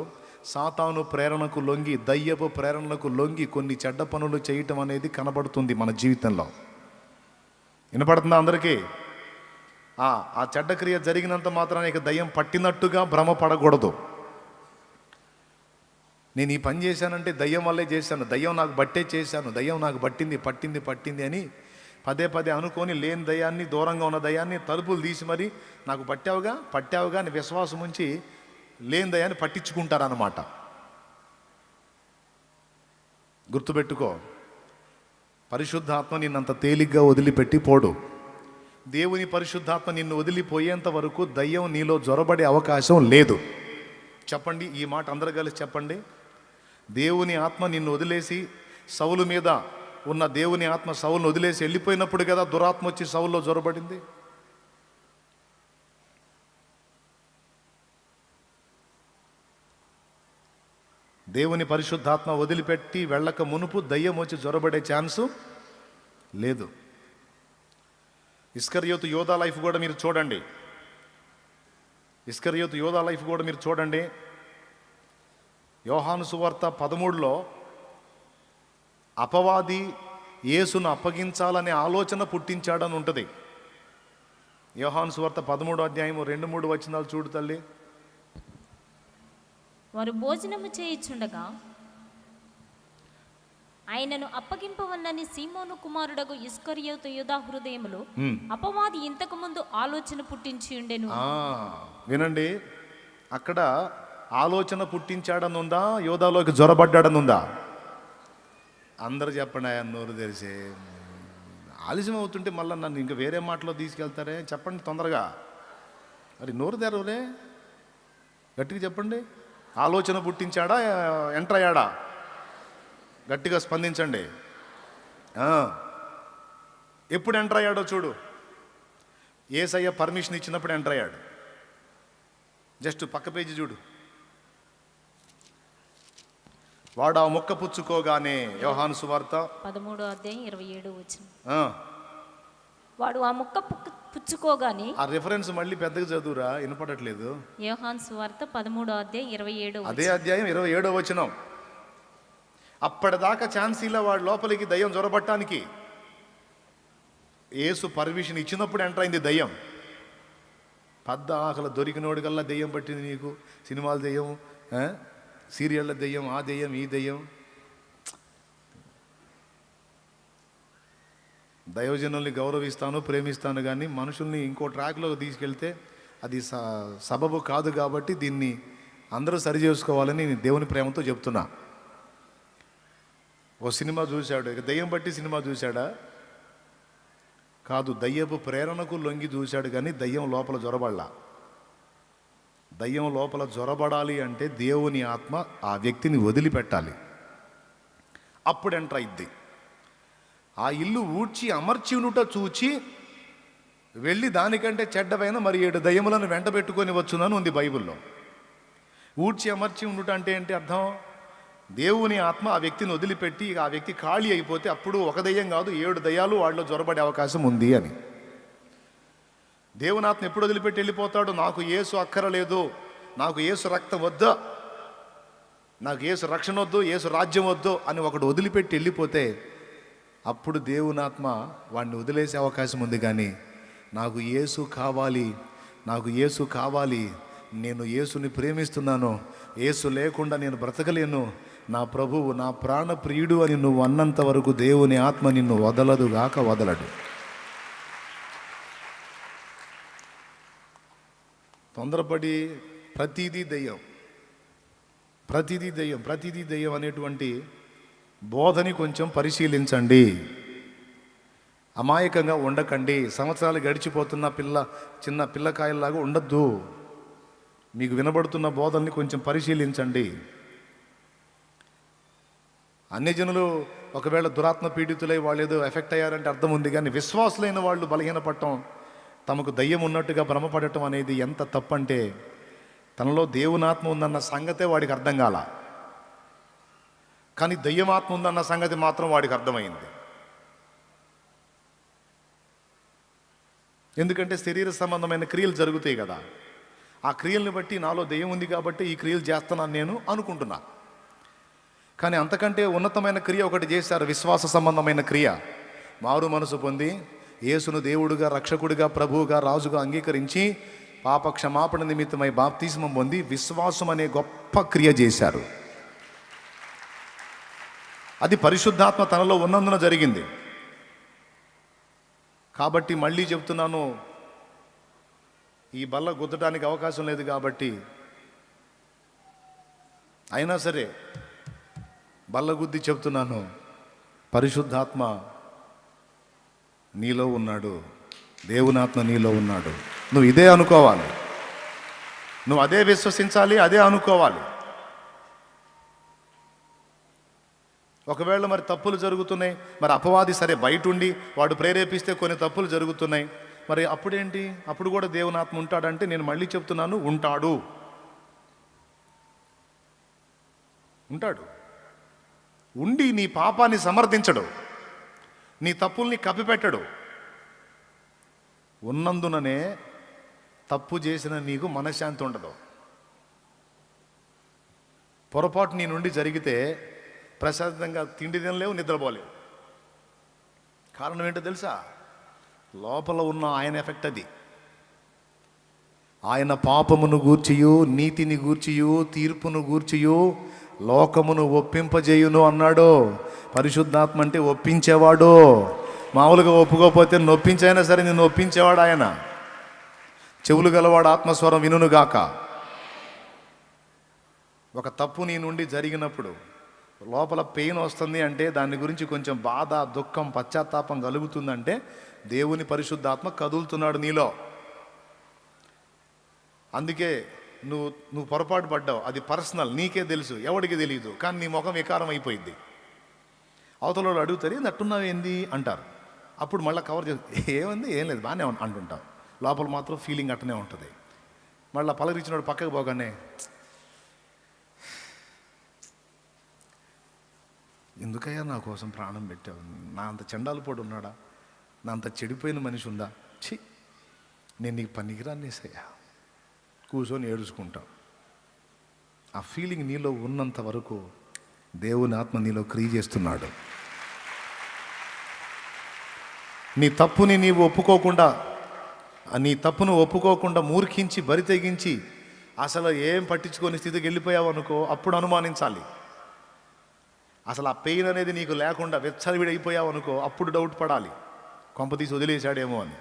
సాతాను ప్రేరణకు లొంగి, దయ్యపు ప్రేరణకు లొంగి కొన్ని చెడ్డ పనులు చేయటం అనేది కనబడుతుంది మన జీవితంలో. వినపడుతుందా అందరికీ? ఆ చెడ్డ క్రియ జరిగినంత మాత్రాన ఇక దయ్యం పట్టినట్టుగా భ్రమపడకూడదు. నేను ఈ పని చేశానంటే దయ్యం వల్లే చేశాను, దయ్యం నాకు బట్టే చేశాను, దయ్యం నాకు పట్టింది అని పదే అనుకొని లేని దయ్యాన్ని, దూరంగా ఉన్న దయ్యాన్ని తలుపులు తీసి మరి నాకు పట్టావుగా అని విశ్వాసం ఉంచి లేని దయ్యాన్ని పట్టించుకుంటారన్నమాట. గుర్తుపెట్టుకో, పరిశుద్ధాత్మ నిన్నంత తేలిగ్గా వదిలిపెట్టి పోడు. దేవుని పరిశుద్ధాత్మ నిన్ను వదిలిపోయేంత వరకు దయ్యం నీలో జొరబడే అవకాశం లేదు. చెప్పండి, ఈ మాట అందరూ కలిసి చెప్పండి. దేవుని ఆత్మ నిన్ను వదిలేసి, సౌలు మీద ఉన్న దేవుని ఆత్మ సౌలును వదిలేసి వెళ్ళిపోయినప్పుడు కదా దురాత్మ వచ్చి సౌల్లో జొరబడింది. దేవుని పరిశుద్ధాత్మ వదిలిపెట్టి వెళ్ళక మునుపు దయ్యం వచ్చి జొరబడే ఛాన్సు లేదు. ఇస్కరియోతు యోధా లైఫ్ కూడా మీరు చూడండి. ఇస్కరియోతు యోధా లైఫ్ కూడా మీరు చూడండి. యోహాను సువార్త 13లో అపవాది యేసును అప్పగించాలనే ఆలోచన పుట్టించాడని ఉంటుంది. యోహాను సువార్త 13వ అధ్యాయం 2-3 వచనాలు చూడు తల్లి. వారు భోజనము చేయుచుండగా ఆయనను అప్పగింపవన్నని సీమోను కుమారుడగు ఇస్కరియోతు యూదా హృదయములో అపవాది ఇంతకు ముందు ఆలోచన పుట్టించి ఉండెను. వినండి, అక్కడ ఆలోచన పుట్టించాడని ఉందా, యోధాలోకి జ్వరబడ్డాడని ఉందా? అందరు చెప్పండి. ఆయన నోరు తెరిసే ఆలస్యం అవుతుంటే మళ్ళీ నన్ను ఇంకా వేరే మాటలో తీసుకెళ్తారే, చెప్పండి తొందరగా. మరి నోరు తెరవలే, గట్టిగా చెప్పండి. ఆలోచన పుట్టించాడా, ఎంటర్ అయ్యాడా? గట్టిగా స్పందించండి. ఎప్పుడు ఎంటర్ అయ్యాడో చూడు. యేసయ్య పర్మిషన్ ఇచ్చినప్పుడు ఎంటర్ అయ్యాడు. జస్ట్ పక్క పేజీ చూడు. వాడు ఆ మొక్క పుచ్చుకోగానే, యోహాను సువార్త 13వ అధ్యాయం 27వ వచనం. వాడు ఆ మొక్క పుచ్చుకోగానే, ఆ రిఫరెన్స్ మళ్ళీ పెద్దగా చదువురా, వినపడట్లేదు. యోహాను సువార్త 13వ అధ్యాయం 27వ అదే అధ్యాయం 27వ వచనం. అప్పటిదాకా ఛాన్సీలా వాడు లోపలికి దయ్యం జ్వరబట్టానికి. యేసు పర్మిషన్ ఇచ్చినప్పుడు ఎంటర్ అయింది దయ్యం. ఆకలి దొరికినోడు కల్లా దెయ్యం పట్టింది నీకు. సినిమాల దెయ్యం, సీరియళ్ళ దెయ్యం, ఆ దెయ్యం, ఈ దెయ్యం. దైవజనుల్ని గౌరవిస్తాను, ప్రేమిస్తాను, కానీ మనుషుల్ని ఇంకో ట్రాక్లోకి తీసుకెళ్తే అది సబబు కాదు. కాబట్టి దీన్ని అందరూ సరి చేసుకోవాలని నేను దేవుని ప్రేమతో చెప్తున్నా. ఓ సినిమా చూశాడు, ఇక దయ్యం బట్టి సినిమా చూశాడా? కాదు, దయ్యపు ప్రేరణకు లొంగి చూశాడు, కానీ దయ్యం లోపల జ్వరబడలా. దయ్యం లోపల జ్వరబడాలి అంటే దేవుని ఆత్మ ఆ వ్యక్తిని వదిలిపెట్టాలి, అప్పుడు ఎంటర్ అయింది. ఆ ఇల్లు ఊడ్చి అమర్చి ఉండుట చూచి వెళ్ళి దానికంటే చెడ్డవైన మరి 7 దయ్యములను వెంట పెట్టుకొని వచ్చునని ఉంది బైబిల్లో. ఊడ్చి అమర్చి ఉండుట అంటే ఏంటి అర్థం? దేవుని ఆత్మ ఆ వ్యక్తిని వదిలిపెట్టి ఆ వ్యక్తి ఖాళీ అయిపోతే అప్పుడు ఒక దయ్యం కాదు 7 దయ్యాలు వాళ్ళలో జ్వరబడే అవకాశం ఉంది అని. దేవుని ఆత్మ ఎప్పుడు వదిలిపెట్టి వెళ్ళిపోతాడు? నాకు యేసు అక్కరలేదు, నాకు యేసు రక్తం వద్దు, నాకు యేసు రక్షణ వద్దు, యేసు రాజ్యం వద్దు అని ఒకడు వదిలిపెట్టి వెళ్ళిపోతే అప్పుడు దేవుని ఆత్మ వాడిని వదిలేసే అవకాశం ఉంది. కానీ నాకు యేసు కావాలి, నాకు యేసు కావాలి, నేను యేసుని ప్రేమిస్తున్నాను, యేసు లేకుండా నేను బ్రతకలేను, నా ప్రభువు నా ప్రాణ ప్రియుడు అని నువ్వు అన్నంత వరకు దేవుని ఆత్మ నిన్ను వదలదుగాక వదలడు. తొందరపడి ప్రతిదీ దయ్యం, ప్రతిదీ దయ్యం, ప్రతిదీ దయ్యం అనేటువంటి బోధని కొంచెం పరిశీలించండి. అమాయకంగా ఉండకండి. సంవత్సరాలు గడిచిపోతున్న చిన్న పిల్లకాయల్లాగా ఉండద్దు. మీకు వినబడుతున్న బోధల్ని కొంచెం పరిశీలించండి. అన్యజనులు ఒకవేళ దురాత్మ పీడితులై వాళ్ళు ఏదో ఎఫెక్ట్ అయ్యారంటే అర్థం ఉంది, కానీ విశ్వాసులైన వాళ్ళు బలహీనపడటం, తమకు దయ్యం ఉన్నట్టుగా భ్రమపడటం అనేది ఎంత తప్పంటే తనలో దేవునాత్మ ఉందన్న సంగతే వాడికి అర్థం కాల, కానీ దయ్యమాత్మ ఉందన్న సంగతి మాత్రం వాడికి అర్థమైంది. ఎందుకంటే శరీర సంబంధమైన క్రియలు జరుగుతాయి కదా, ఆ క్రియల్ని బట్టి నాలో దయ్యం ఉంది కాబట్టి ఈ క్రియలు చేస్తున్నాను నేను అనుకుంటున్నా. కానీ అంతకంటే ఉన్నతమైన క్రియ ఒకటి చేశారు, విశ్వాస సంబంధమైన క్రియ. మారు మనసు పొంది యేసును దేవుడుగా, రక్షకుడిగా, ప్రభువుగా, రాజుగా అంగీకరించి పాప క్షమాపణ నిమిత్తమై బాప్తిస్మం పొంది విశ్వాసం అనే గొప్ప క్రియ చేశారు. అది పరిశుద్ధాత్మ తనలో ఉన్నందున జరిగింది. కాబట్టి మళ్ళీ చెప్తున్నాను, ఈ బల్ల గుద్దడానికి అవకాశం లేదు కాబట్టి అయినా సరే బల్ల గుద్ది చెప్తున్నాను, పరిశుద్ధాత్మ నీలో ఉన్నాడు, దేవునాత్మ నీలో ఉన్నాడు. నువ్వు ఇదే అనుకోవాలి, నువ్వు అదే విశ్వసించాలి, అదే అనుకోవాలి. ఒకవేళ మరి తప్పులు జరుగుతున్నాయి, మరి అపవాది సరే బయట ఉండి వాడు ప్రేరేపిస్తే కొన్ని తప్పులు జరుగుతున్నాయి, మరి అప్పుడేంటి? అప్పుడు కూడా దేవునాత్మ ఉంటాడంటే నేను మళ్ళీ చెప్తున్నాను, ఉంటాడు, ఉంటాడు. ఉండి నీ పాపాన్ని సమర్థించడు, నీ తప్పుల్ని కప్పిపెట్టడు. ఉన్నందుననే తప్పు చేసిన నీకు మనశ్శాంతి ఉండదు. పొరపాటు నీ నుండి జరిగితే ప్రశాంతంగా తిండి తినలేవు, నిద్రపోలేవు. కారణం ఏంటో తెలుసా? లోపల ఉన్న ఆయన ఎఫెక్ట్ అది. ఆయన పాపమును గూర్చియు, నీతిని గూర్చియు, తీర్పును గూర్చియు లోకమును ఒప్పింపజేయును అన్నాడు. పరిశుద్ధాత్మ అంటే ఒప్పించేవాడు. మామూలుగా ఒప్పుకోకపోతే నొప్పించైనా సరే నిన్ను ఒప్పించేవాడు ఆయన. చెవులు గలవాడు ఆత్మస్వరం వినుగాక. ఒక తప్పు నీ నుండి జరిగినప్పుడు లోపల పెయిన్ వస్తుంది అంటే, దాని గురించి కొంచెం బాధ, దుఃఖం, పశ్చాత్తాపం కలుగుతుందంటే దేవుని పరిశుద్ధాత్మ కదులుతున్నాడు నీలో. అందుకే నువ్వు పొరపాటు పడ్డావు, అది పర్సనల్, నీకే తెలుసు, ఎవరికి తెలియదు. కానీ నీ ముఖం వికారం అయిపోయింది. అవతల వాళ్ళు అడుగుతారు, ఏంది అట్టున్నావు ఏంది అంటారు. అప్పుడు మళ్ళీ కవర్ చేసి ఏముంది, ఏం లేదు, బాగానే అంటుంటాం. లోపల మాత్రం ఫీలింగ్ అట్టనే ఉంటుంది. మళ్ళీ పలకరించినోడు పక్కకు పోగానే, ఎందుకయ్యా నా కోసం ప్రాణం పెట్టావు? నా అంత చండాలు పోడు ఉన్నాడా? నా అంత చెడిపోయిన మనిషి ఉందా? ఛీ, నేను నీకు పనికిరాన్నేసయ్యా. కూర్చొని ఏడుచుకుంటాం. ఆ ఫీలింగ్ నీలో ఉన్నంత వరకు దేవుని ఆత్మ నీలో క్రియ చేస్తున్నాడు. నీ తప్పుని ఒప్పుకోకుండా మూర్ఖించి బరి తెగించి అసలు ఏం పట్టించుకొని స్థితికి వెళ్ళిపోయావు అనుకో, అప్పుడు అనుమానించాలి. అసలు ఆ పెయిన్ అనేది నీకు లేకుండా వెచ్చవిడైపోయావు అనుకో, అప్పుడు డౌట్ పడాలి, కొంపతీసి వదిలేశాడేమో అని.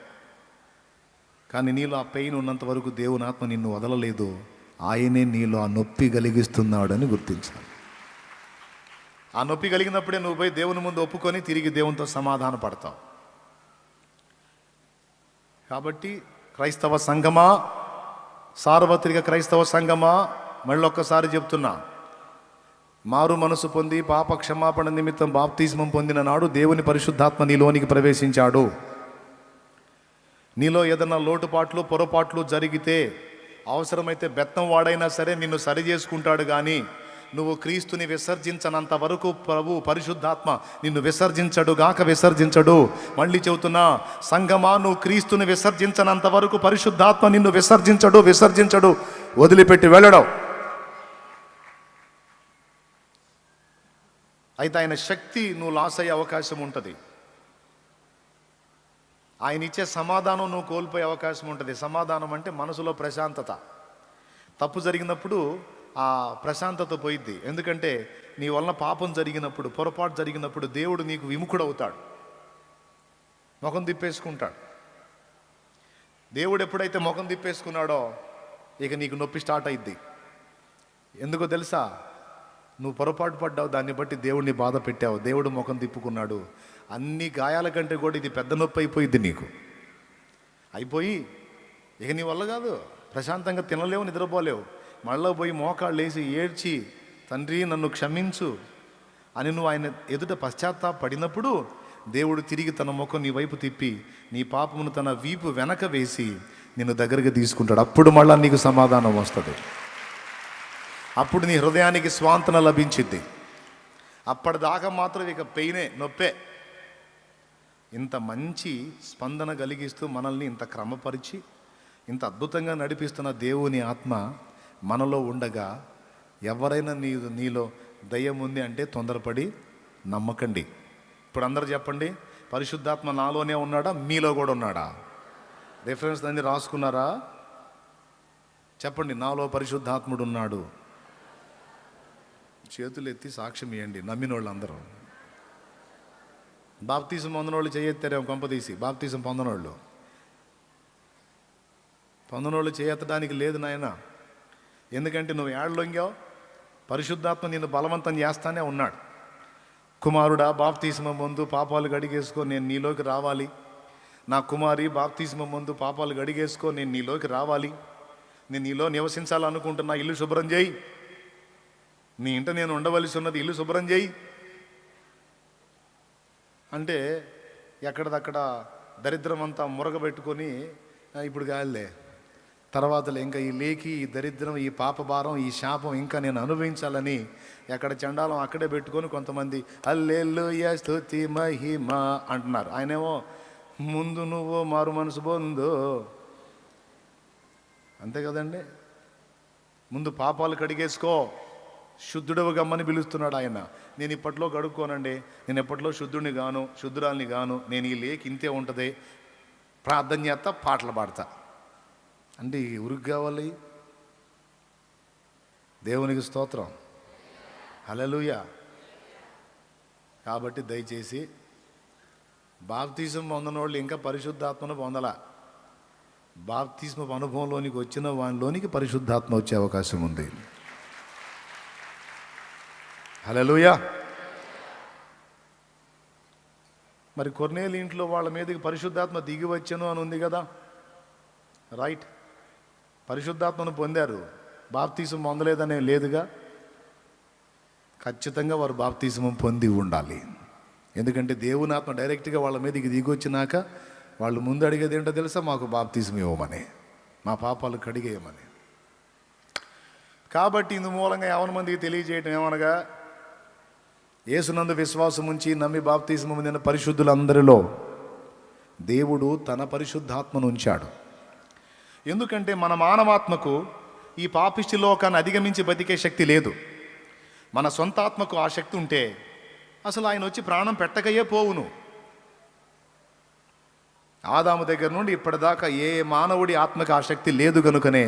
కానీ నీలో ఆ పెయిన్ ఉన్నంత వరకు దేవుని ఆత్మ నిన్ను వదలలేదు. ఆయనే నీలో ఆ నొప్పి కలిగిస్తున్నాడు అని గుర్తించాలి. ఆ నొప్పి కలిగినప్పుడే నువ్వు పోయి దేవుని ముందు ఒప్పుకొని తిరిగి దేవునితో సమాధాన పడతావు. కాబట్టి క్రైస్తవ సంఘమా, సార్వత్రిక క్రైస్తవ సంఘమా, మళ్ళొక్కసారి చెప్తున్నా, మారు మనసు పొంది పాప క్షమాపణ నిమిత్తం బాప్తిస్మం పొందిన నాడు దేవుని పరిశుద్ధాత్మ నీలోనికి ప్రవేశించాడు. నీలో ఏదైనా లోటుపాట్లు, పొరపాట్లు జరిగితే అవసరమైతే బెత్తం వాడైనా సరే నిన్ను సరి చేసుకుంటాడు. కానీ నువ్వు క్రీస్తుని విసర్జించనంత వరకు ప్రభు పరిశుద్ధాత్మ నిన్ను విసర్జించడు. మళ్ళీ చెబుతున్నా, సంఘమా, నువ్వు క్రీస్తుని విసర్జించనంత వరకు పరిశుద్ధాత్మ నిన్ను విసర్జించడు, వదిలిపెట్టి వెళ్ళడం. అయితే ఆయన శక్తి నువ్వు లాస్ అయ్యే అవకాశం ఉంటుంది. ఆయన ఇచ్చే సమాధానం నువ్వు కోల్పోయే అవకాశం ఉంటుంది. సమాధానం అంటే మనసులో ప్రశాంతత. తప్పు జరిగినప్పుడు ఆ ప్రశాంతత పోయిద్ది. ఎందుకంటే నీ వలన పాపం జరిగినప్పుడు, పొరపాటు జరిగినప్పుడు దేవుడు నీకు విముఖుడవుతాడు, ముఖం తిప్పేసుకుంటాడు. దేవుడు ఎప్పుడైతే ముఖం తిప్పేసుకున్నాడో ఇక నీకు నొప్పి స్టార్ట్ అయింది. ఎందుకో తెలుసా? నువ్వు పొరపాటు పడ్డావు, దాన్ని బట్టి దేవుడిని బాధ పెట్టావు, దేవుడు ముఖం తిప్పుకున్నాడు. అన్ని గాయాల కంటే కూడా ఇది పెద్ద నొప్పి అయిపోయింది నీకు. అయిపోయి ఇక నీ వల్ల కాదు, ప్రశాంతంగా తినలేవు, నిద్రపోలేవు. మళ్ళీ పోయి మోకాళ్ళు వేసి ఏడ్చి, తండ్రి నన్ను క్షమించు అని నువ్వు ఆయన ఎదుట పశ్చాత్తాపడినప్పుడు దేవుడు తిరిగి తన ముఖం నీ వైపు తిప్పి నీ పాపమును తన వీపు వెనక వేసి నిన్ను దగ్గరికి తీసుకుంటాడు. అప్పుడు మళ్ళీ నీకు సమాధానం వస్తుంది. అప్పుడు నీ హృదయానికి స్వాంతన లభించిద్ది. అప్పటిదాకా మాత్రం ఇక పెయినే, నొప్పే. ఇంత మంచి స్పందన కలిగిస్తూ మనల్ని ఇంత క్రమపరిచి ఇంత అద్భుతంగా నడిపిస్తున్న దేవుని ఆత్మ మనలో ఉండగా ఎవరైనా నీలో దయ్యం ఉంది అంటే తొందరపడి నమ్మకండి. ఇప్పుడు అందరూ చెప్పండి, పరిశుద్ధాత్మ నాలోనే ఉన్నాడా, మీలో కూడా ఉన్నాడా? రిఫరెన్స్ అన్ని రాసుకున్నారా? చెప్పండి, నాలో పరిశుద్ధాత్ముడు ఉన్నాడు. చేతులు ఎత్తి సాక్ష్యం ఇవ్వండి నమ్మిన వాళ్ళు అందరూ. బాప్తీసం పొందనోళ్ళు చేయెత్తారేమో కొంపదీసి. బాప్తీసం పొందనోళ్ళు చేయెత్తడానికి లేదు నాయన. ఎందుకంటే నువ్వు ఏళ్ళొంగావు, పరిశుద్ధాత్మ నిన్ను బలవంతం చేస్తానే ఉన్నాడు. కుమారుడా, బాప్తీసం ముందు పాపాలు గడిగేసుకో, నేను నీలోకి రావాలి. నా కుమారి, బాప్తీసం ముందు పాపాలు గడిగేసుకో, నేను నీలోకి రావాలి. నేను నీలో నివసించాలనుకుంటున్నా, ఇల్లు శుభ్రం చేయి. నీ ఇంట నేను ఉండవలసి ఉన్నది, ఇల్లు శుభ్రం చేయి అంటే ఎక్కడదక్కడ దరిద్రం అంతా మురగబెట్టుకొని ఇప్పుడు గాలిలే, తర్వాత ఇంకా ఈ లేకి, ఈ దరిద్రం, ఈ పాప భారం, ఈ శాపం ఇంకా నేను అనుభవించాలని ఎక్కడ చండాలం అక్కడే పెట్టుకొని కొంతమంది హల్లెలూయా స్తుతి మహిమ అంటున్నారు. ఆయనేమో ముందు నువ్వు మారు మనసు పొందు, అంతే కదండి. ముందు పాపాలు కడిగేసుకో, శుద్ధుడవు గమ్మని పిలుస్తున్నాడు ఆయన. నేను ఇప్పట్లో కడుక్కోనండి, నేను ఎప్పట్లో శుద్ధుడిని గాను, శుద్ధురాల్ని గాను, నేను ఈ లేక్ ఇంతే ఉంటుంది, ప్రార్థన చేస్తా, పాటలు పాడతా అంటే ఎవరికి కావాలి? దేవునికి స్తోత్రం, హల్లెలూయా. కాబట్టి దయచేసి బాప్తిజం పొందిన వాళ్ళు ఇంకా పరిశుద్ధాత్మను పొందలా. బాప్తిజం అనుభవంలోనికి వచ్చిన వానిలోనికి పరిశుద్ధాత్మ వచ్చే అవకాశం ఉంది. హల్లెలూయా. మరి కొర్నేలి ఇంట్లో వాళ్ళ మీదకి పరిశుద్ధాత్మ దిగి వచ్చాను అని ఉంది కదా, రైట్. పరిశుద్ధాత్మను పొందారు, బాప్తిజం పొందలేదనే లేదుగా. ఖచ్చితంగా వారు బాప్తిజం పొంది ఉండాలి. ఎందుకంటే దేవుని ఆత్మ డైరెక్ట్గా వాళ్ళ మీదకి దిగి వచ్చినాక వాళ్ళు ముందు అడిగేది ఏంటో తెలుసా? మాకు బాప్తిజం ఇవ్వమని, మా పాపాలు కడిగేయమని. కాబట్టి ఇందు మూలంగా యవన మందికి తెలియజేయటం ఏమనగా, యేసునందు విశ్వాసం ఉంచి నమ్మి బాప్తిజం పొందిన పరిశుద్ధులందరిలో దేవుడు తన పరిశుద్ధాత్మను ఉంచాడు. ఎందుకంటే మన మానవాత్మకు ఈ పాపిష్టి లోకాన్ని అధిగమించి బతికే శక్తి లేదు. మన సొంత ఆత్మకు ఆ శక్తి ఉంటే అసలు ఆయన వచ్చి ప్రాణం పెట్టకయే పోవును. ఆదాము దగ్గర నుండి ఇప్పటిదాకా ఏ మానవుడి ఆత్మకు ఆ శక్తి లేదు గనుకనే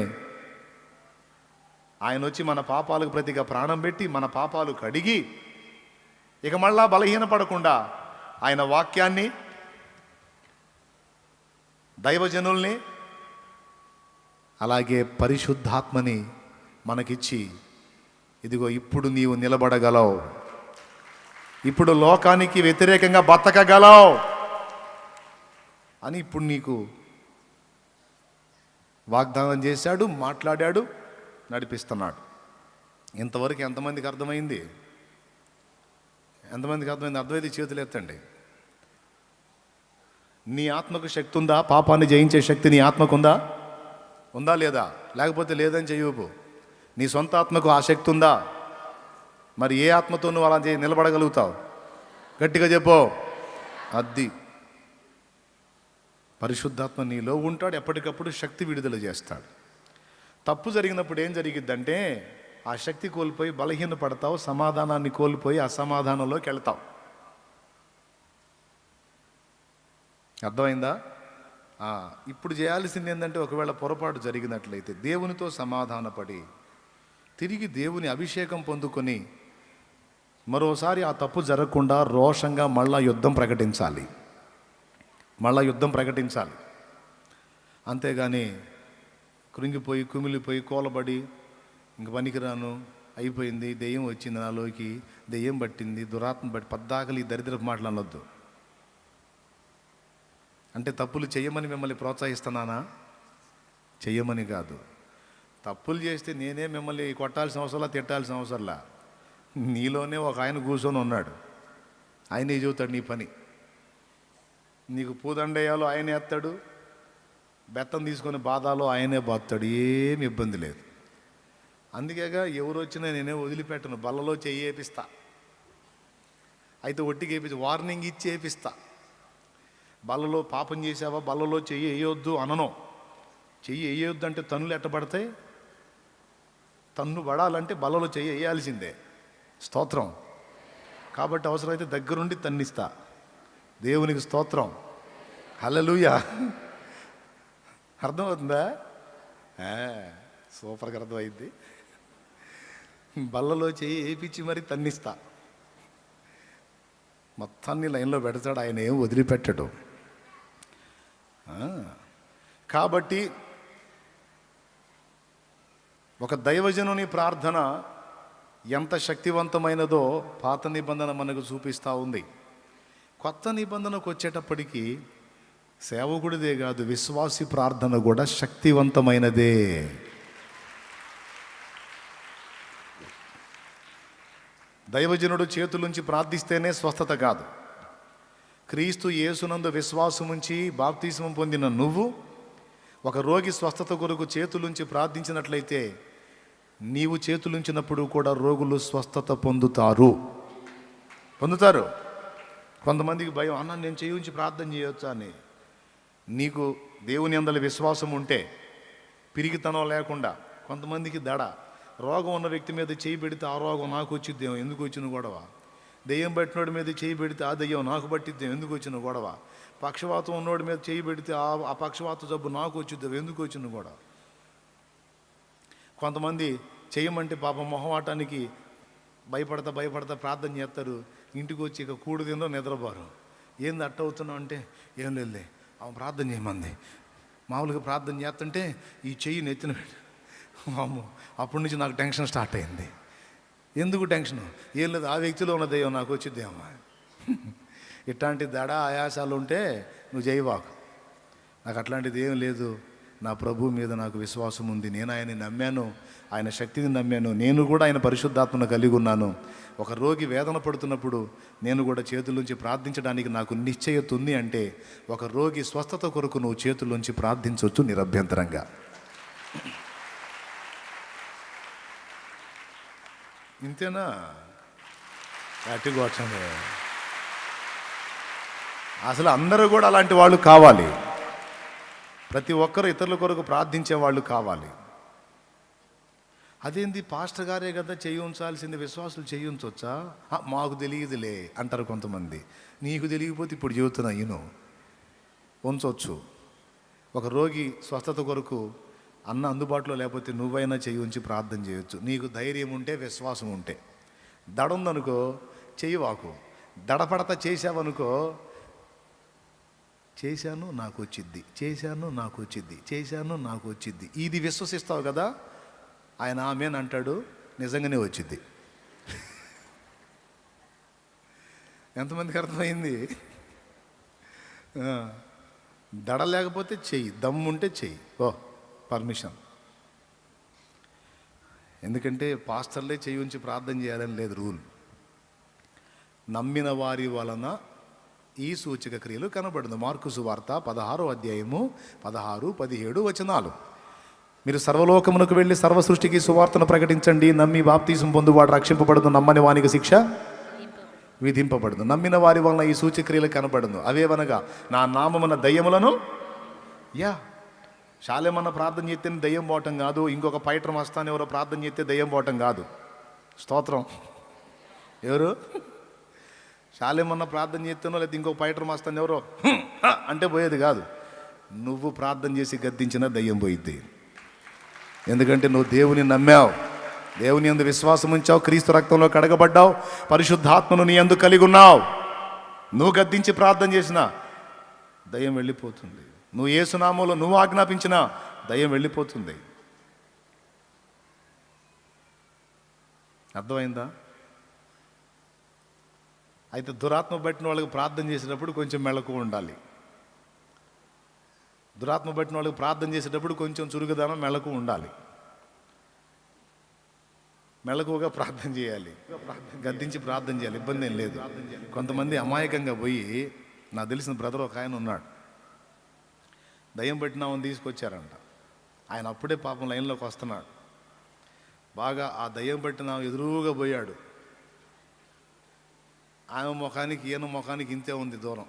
ఆయన వచ్చి మన పాపాలకు ప్రతిగా ప్రాణం పెట్టి మన పాపాలు కడిగి ఇక మళ్ళా బలహీనపడకుండా ఆయన వాక్యాన్ని, దైవజనుల్ని, అలాగే పరిశుద్ధాత్మని మనకిచ్చి, ఇదిగో ఇప్పుడు నీవు నిలబడగలవు, ఇప్పుడు లోకానికి వ్యతిరేకంగా బతకగలవు అని ఇప్పుడు నీకు వాగ్దానం చేశాడు, మాట్లాడాడు, నడిపిస్తున్నాడు. ఇంతవరకు ఎంతమందికి అర్థమైంది? ఎంతమందికి అర్థమైంది? అర్థమైతే చేతులు ఎత్తండి. నీ ఆత్మకు శక్తి ఉందా? పాపాన్ని జయించే శక్తి నీ ఆత్మకుందా? ఉందా లేదా? లేకపోతే లేదని చెయ్యవు. నీ సొంత ఆత్మకు ఆ శక్తి ఉందా? మరి ఏ ఆత్మతో నువ్వు అలా నిలబడగలుగుతావు? గట్టిగా చెప్పు. అది పరిశుద్ధాత్మ నీలో ఉంటాడు, ఎప్పటికప్పుడు శక్తి విడుదల చేస్తాడు. తప్పు జరిగినప్పుడు ఏం జరిగిద్దంటే ఆ శక్తి కోల్పోయి బలహీన పడతావు, సమాధానాన్ని కోల్పోయి అసమాధానంలోకి వెళ్తావు. అర్థమైందా? ఇప్పుడు చేయాల్సింది ఏంటంటే, ఒకవేళ పొరపాటు జరిగినట్లయితే దేవునితో సమాధానపడి తిరిగి దేవుని అభిషేకం పొందుకొని మరోసారి ఆ తప్పు జరగకుండా రోషంగా మళ్ళా యుద్ధం ప్రకటించాలి. అంతేగాని కృంగిపోయి కుమిలిపోయి కోలబడి ఇంక పనికిరాను, అయిపోయింది, దెయ్యం వచ్చింది నాలోకి, దెయ్యం పట్టింది, దురాత్మ పట్టి పద్దాకలి దరిద్రపు మాటలు అనొద్దు. అంటే తప్పులు చెయ్యమని మిమ్మల్ని ప్రోత్సహిస్తున్నానా? చెయ్యమని కాదు. తప్పులు చేస్తే నేనే మిమ్మల్ని కొట్టాల్సిన అవసరంలా, తిట్టాల్సిన అవసరంలా. నీలోనే ఒక ఆయన కూర్చొని ఉన్నాడు, ఆయనే చెబుతాడు నీ పని. నీకు పూదండేయాలో ఆయనే ఎత్తాడు, బెత్తం తీసుకొని బాధాలో ఆయనే బాస్తాడు, ఏమి ఇబ్బంది లేదు. అందుకేగా ఎవరు వచ్చినా నేనే వదిలిపెట్టను, బల్లలో చెయ్యి వేపిస్తా. అయితే ఒట్టికి వేపించి వార్నింగ్ ఇచ్చి వేపిస్తా. బల్లలో పాపం చేసావా, బల్లలో చెయ్యి వేయొద్దు అనను. చెయ్యి వేయొద్దు అంటే తన్నులు ఎట్టబడతాయి? తన్ను పడాలంటే బల్లలో చెయ్యి వేయాల్సిందే. స్తోత్రం. కాబట్టి అవసరమైతే దగ్గరుండి తన్నిస్తా. దేవునికి స్తోత్రం, హల్లెలూయా. అర్థమవుతుందా? సూపర్గా అర్థమైంది. బల్లలో చెయ్యి వేపించి మరి తన్నిస్తా. మొత్తాన్ని లైన్లో పెడతాడు ఆయన, ఏం వదిలిపెట్టడు. కాబట్టి ఒక దైవజనుని ప్రార్థన ఎంత శక్తివంతమైనదో పాత నిబంధన మనకు చూపిస్తూ ఉంది. కొత్త నిబంధనకు వచ్చేటప్పటికీ సేవకుడిదే కాదు, విశ్వాసి ప్రార్థన కూడా శక్తివంతమైనదే. దైవజనుడు చేతులుంచి ప్రార్థిస్తేనే స్వస్థత కాదు. క్రీస్తు యేసునందు విశ్వాసం ఉంచి బాప్తిస్మం పొందిన నువ్వు ఒక రోగి స్వస్థత కొరకు చేతులుంచి ప్రార్థించినట్లయితే నీవు చేతులుంచినప్పుడు కూడా రోగులు స్వస్థత పొందుతారు. కొంతమందికి భయం, అన్న నేను చేయించి ప్రార్థన చేయొచ్చా అని. నీకు దేవుని యందలి విశ్వాసం ఉంటే పిరిగితనం లేకుండా. కొంతమందికి దడ, రోగం ఉన్న వ్యక్తి మీద చేయి పెడితే ఆ రోగం నాకు వచ్చిద్దేమో, ఎందుకు వచ్చిన గొడవ. దెయ్యం పట్టినోడి మీద చేయి పెడితే ఆ దెయ్యం నాకు పట్టిద్దేమో, ఎందుకు వచ్చిన గొడవ. పక్షవాతం ఉన్నోడి మీద చేయి పెడితే ఆ పక్షవాత జబ్బు నాకు వచ్చిద్దేమో, ఎందుకు వచ్చిన గొడవ. కొంతమంది చేయమంటే పాపం మొహమాటానికి భయపడతా ప్రార్థన చేస్తారు. ఇంటికి వచ్చి ఇక కూడు తినో నిద్రపోరు. ఏంది అట్ట అవుతున్నావు అంటే, ఏం లేదులే ఆమె ప్రార్థన చేయమంది. మామూలుగా ప్రార్థన చేస్తుంటే ఈ చెయ్యి నెత్తిన పెట్టు. అమ్మో, అప్పటి నుంచి నాకు టెన్షన్ స్టార్ట్ అయింది. ఎందుకు టెన్షను? ఏం లేదు, ఆ వ్యక్తిలో ఉన్న దెయ్యం నాకు వచ్చిద్దేమో. ఇట్లాంటి దడ ఆయాసాలు ఉంటే నువ్వు చేయవాకు. నాకు అట్లాంటిది ఏం లేదు. నా ప్రభు మీద నాకు విశ్వాసం ఉంది. నేను ఆయన్ని నమ్మాను, ఆయన శక్తిని నమ్మాను. నేను కూడా ఆయన పరిశుద్ధాత్మను కలిగి ఉన్నాను. ఒక రోగి వేదన పడుతున్నప్పుడు నేను కూడా చేతుల్లోంచి ప్రార్థించడానికి నాకు నిశ్చయత ఉంది అంటే, ఒక రోగి స్వస్థత కొరకు నువ్వు చేతుల్లోంచి ప్రార్థించవచ్చు నిరభ్యంతరంగా. ఇంతేనా? గట్టిగొచ్చండి. అసలు అందరూ కూడా అలాంటి వాళ్ళు కావాలి. ప్రతి ఒక్కరు ఇతరుల కొరకు ప్రార్థించే వాళ్ళు కావాలి. అదేంది పాస్టర్ గారే కదా చేయి ఉంచాల్సింది, విశ్వాసులు చేయి ఉంచవచ్చా? మాకు తెలియదులే అంటారు కొంతమంది. నీకు తెలియకపోతే ఇప్పుడు చెబుతున్నా, ఉంచవచ్చు. ఒక రోగి స్వస్థత కొరకు అన్న అందుబాటులో లేకపోతే నువ్వైనా చేయి ఉంచి ప్రార్థన చేయొచ్చు. నీకు ధైర్యం ఉంటే, విశ్వాసం ఉంటే. దడ ఉందనుకో చెయ్యవాకు. దడపడతా చేసావనుకో, చేశాను నాకు వచ్చిద్ది, చేశాను నాకు వచ్చిద్ది, చేశాను నాకు వచ్చిద్ది, ఇది విశ్వసిస్తావు కదా, ఆయన ఆమెన్ అంటాడు, నిజంగానే వచ్చిద్ది. ఎంతమందికి అర్థమైంది? దడ లేకపోతే చెయ్యి, దమ్ముంటే చెయ్యి. పర్మిషన్. ఎందుకంటే పాస్టర్లే చెయ్యి ఉంచి ప్రార్థన చేయాలని లేదు రూల్. నమ్మిన వారి వలన ఈ సూచక క్రియలు కనబడును. మార్కు సువార్త 16వ అధ్యాయము 16, 17 వచనాలు. మీరు సర్వలోకమునకు వెళ్ళి సర్వ సృష్టికి సువార్తను ప్రకటించండి. నమ్మి బాప్తీసం పొందువాడు రక్షింపబడును, నమ్మని వానికి శిక్ష విధింపబడును. నమ్మిన వారి వలన ఈ సూచక్రియలు కనబడును. అవేవనగా నా నామమున దయ్యములను శాలేమన్న ప్రార్థన చేస్తే దయ్యం పోవటం కాదు. ఇంకొక పైటర్ మస్తాను ఎవరో ప్రార్థన చేస్తే దయ్యం పోవటం కాదు. స్తోత్రం. ఎవరు? శాలేమన్న ప్రార్థన చేస్తేనో లేకపోతే ఇంకొక పైటర్ మస్తాను ఎవరో అంటే పోయేది కాదు. నువ్వు ప్రార్థన చేసి గద్దించిన దయ్యం పోయిద్ది. ఎందుకంటే నువ్వు దేవుని నమ్మావు, దేవుని యందు విశ్వాసం ఉంచావు, క్రీస్తు రక్తంలో కడగబడ్డావు, పరిశుద్ధాత్మను నీ యందు కలిగి ఉన్నావు. నువ్వు గద్దించి ప్రార్థన చేసినా దయ్యం వెళ్ళిపోతుంది. నువ్వు యేసునామంలో నువ్వు ఆజ్ఞాపించినా దయ్యం వెళ్ళిపోతుంది. అర్థమైందా? అయితే దురాత్మ పట్టిన వాళ్ళకి ప్రార్థన చేసేటప్పుడు కొంచెం మెళకువ ఉండాలి. దురాత్మ పట్టిన వాళ్ళకి ప్రార్థన చేసేటప్పుడు కొంచెం చురుకుదనం, మెళకువ ఉండాలి. మెళకువగా ప్రార్థన చేయాలి, గద్దించి ప్రార్థన చేయాలి. ఇబ్బంది ఏం లేదు. కొంతమంది అమాయకంగా పోయి, నాకు తెలిసిన బ్రదర్ ఒక ఆయన ఉన్నాడు, దయ్యం పెట్టినామని తీసుకొచ్చారంట. ఆయన అప్పుడే పాపం లైన్లోకి వస్తున్నాడు. బాగా ఆ దయ్యం పెట్టిన ఎదురుగా పోయాడు. ఆమె ముఖానికి ఈయన ముఖానికి ఇంతే ఉంది దూరం.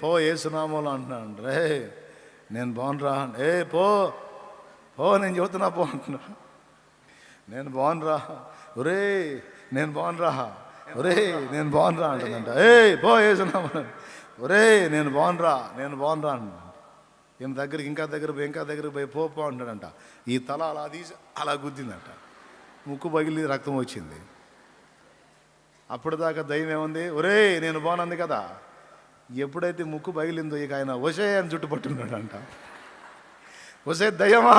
పో యేసునామంలో అంటున్నాను. రే నేను బాగునరా, పో నేను చెబుతున్నా పో అంటున్నా. నేను బాగునరా, ఒరే నేను బాగునరా, ఒరే నేను బాగునరా అంటుందంట. పో యేసునామం, ఒరే నేను బాగునరా అంటున్నాను. ఈయన దగ్గరికి ఇంకా దగ్గర పోయి పో అంటాడంట. ఈ తల అలా తీసి అలా గుద్దిందంట. ముక్కు పగిలి రక్తం వచ్చింది. అప్పటిదాకా దయ్యం ఏముంది, ఒరే నేను బాగుంది కదా. ఎప్పుడైతే ముక్కు పగిలిందో ఇక ఆయన ఒసే అని జుట్టు పట్టుకున్నాడంట. ఒసే దయ్యమా,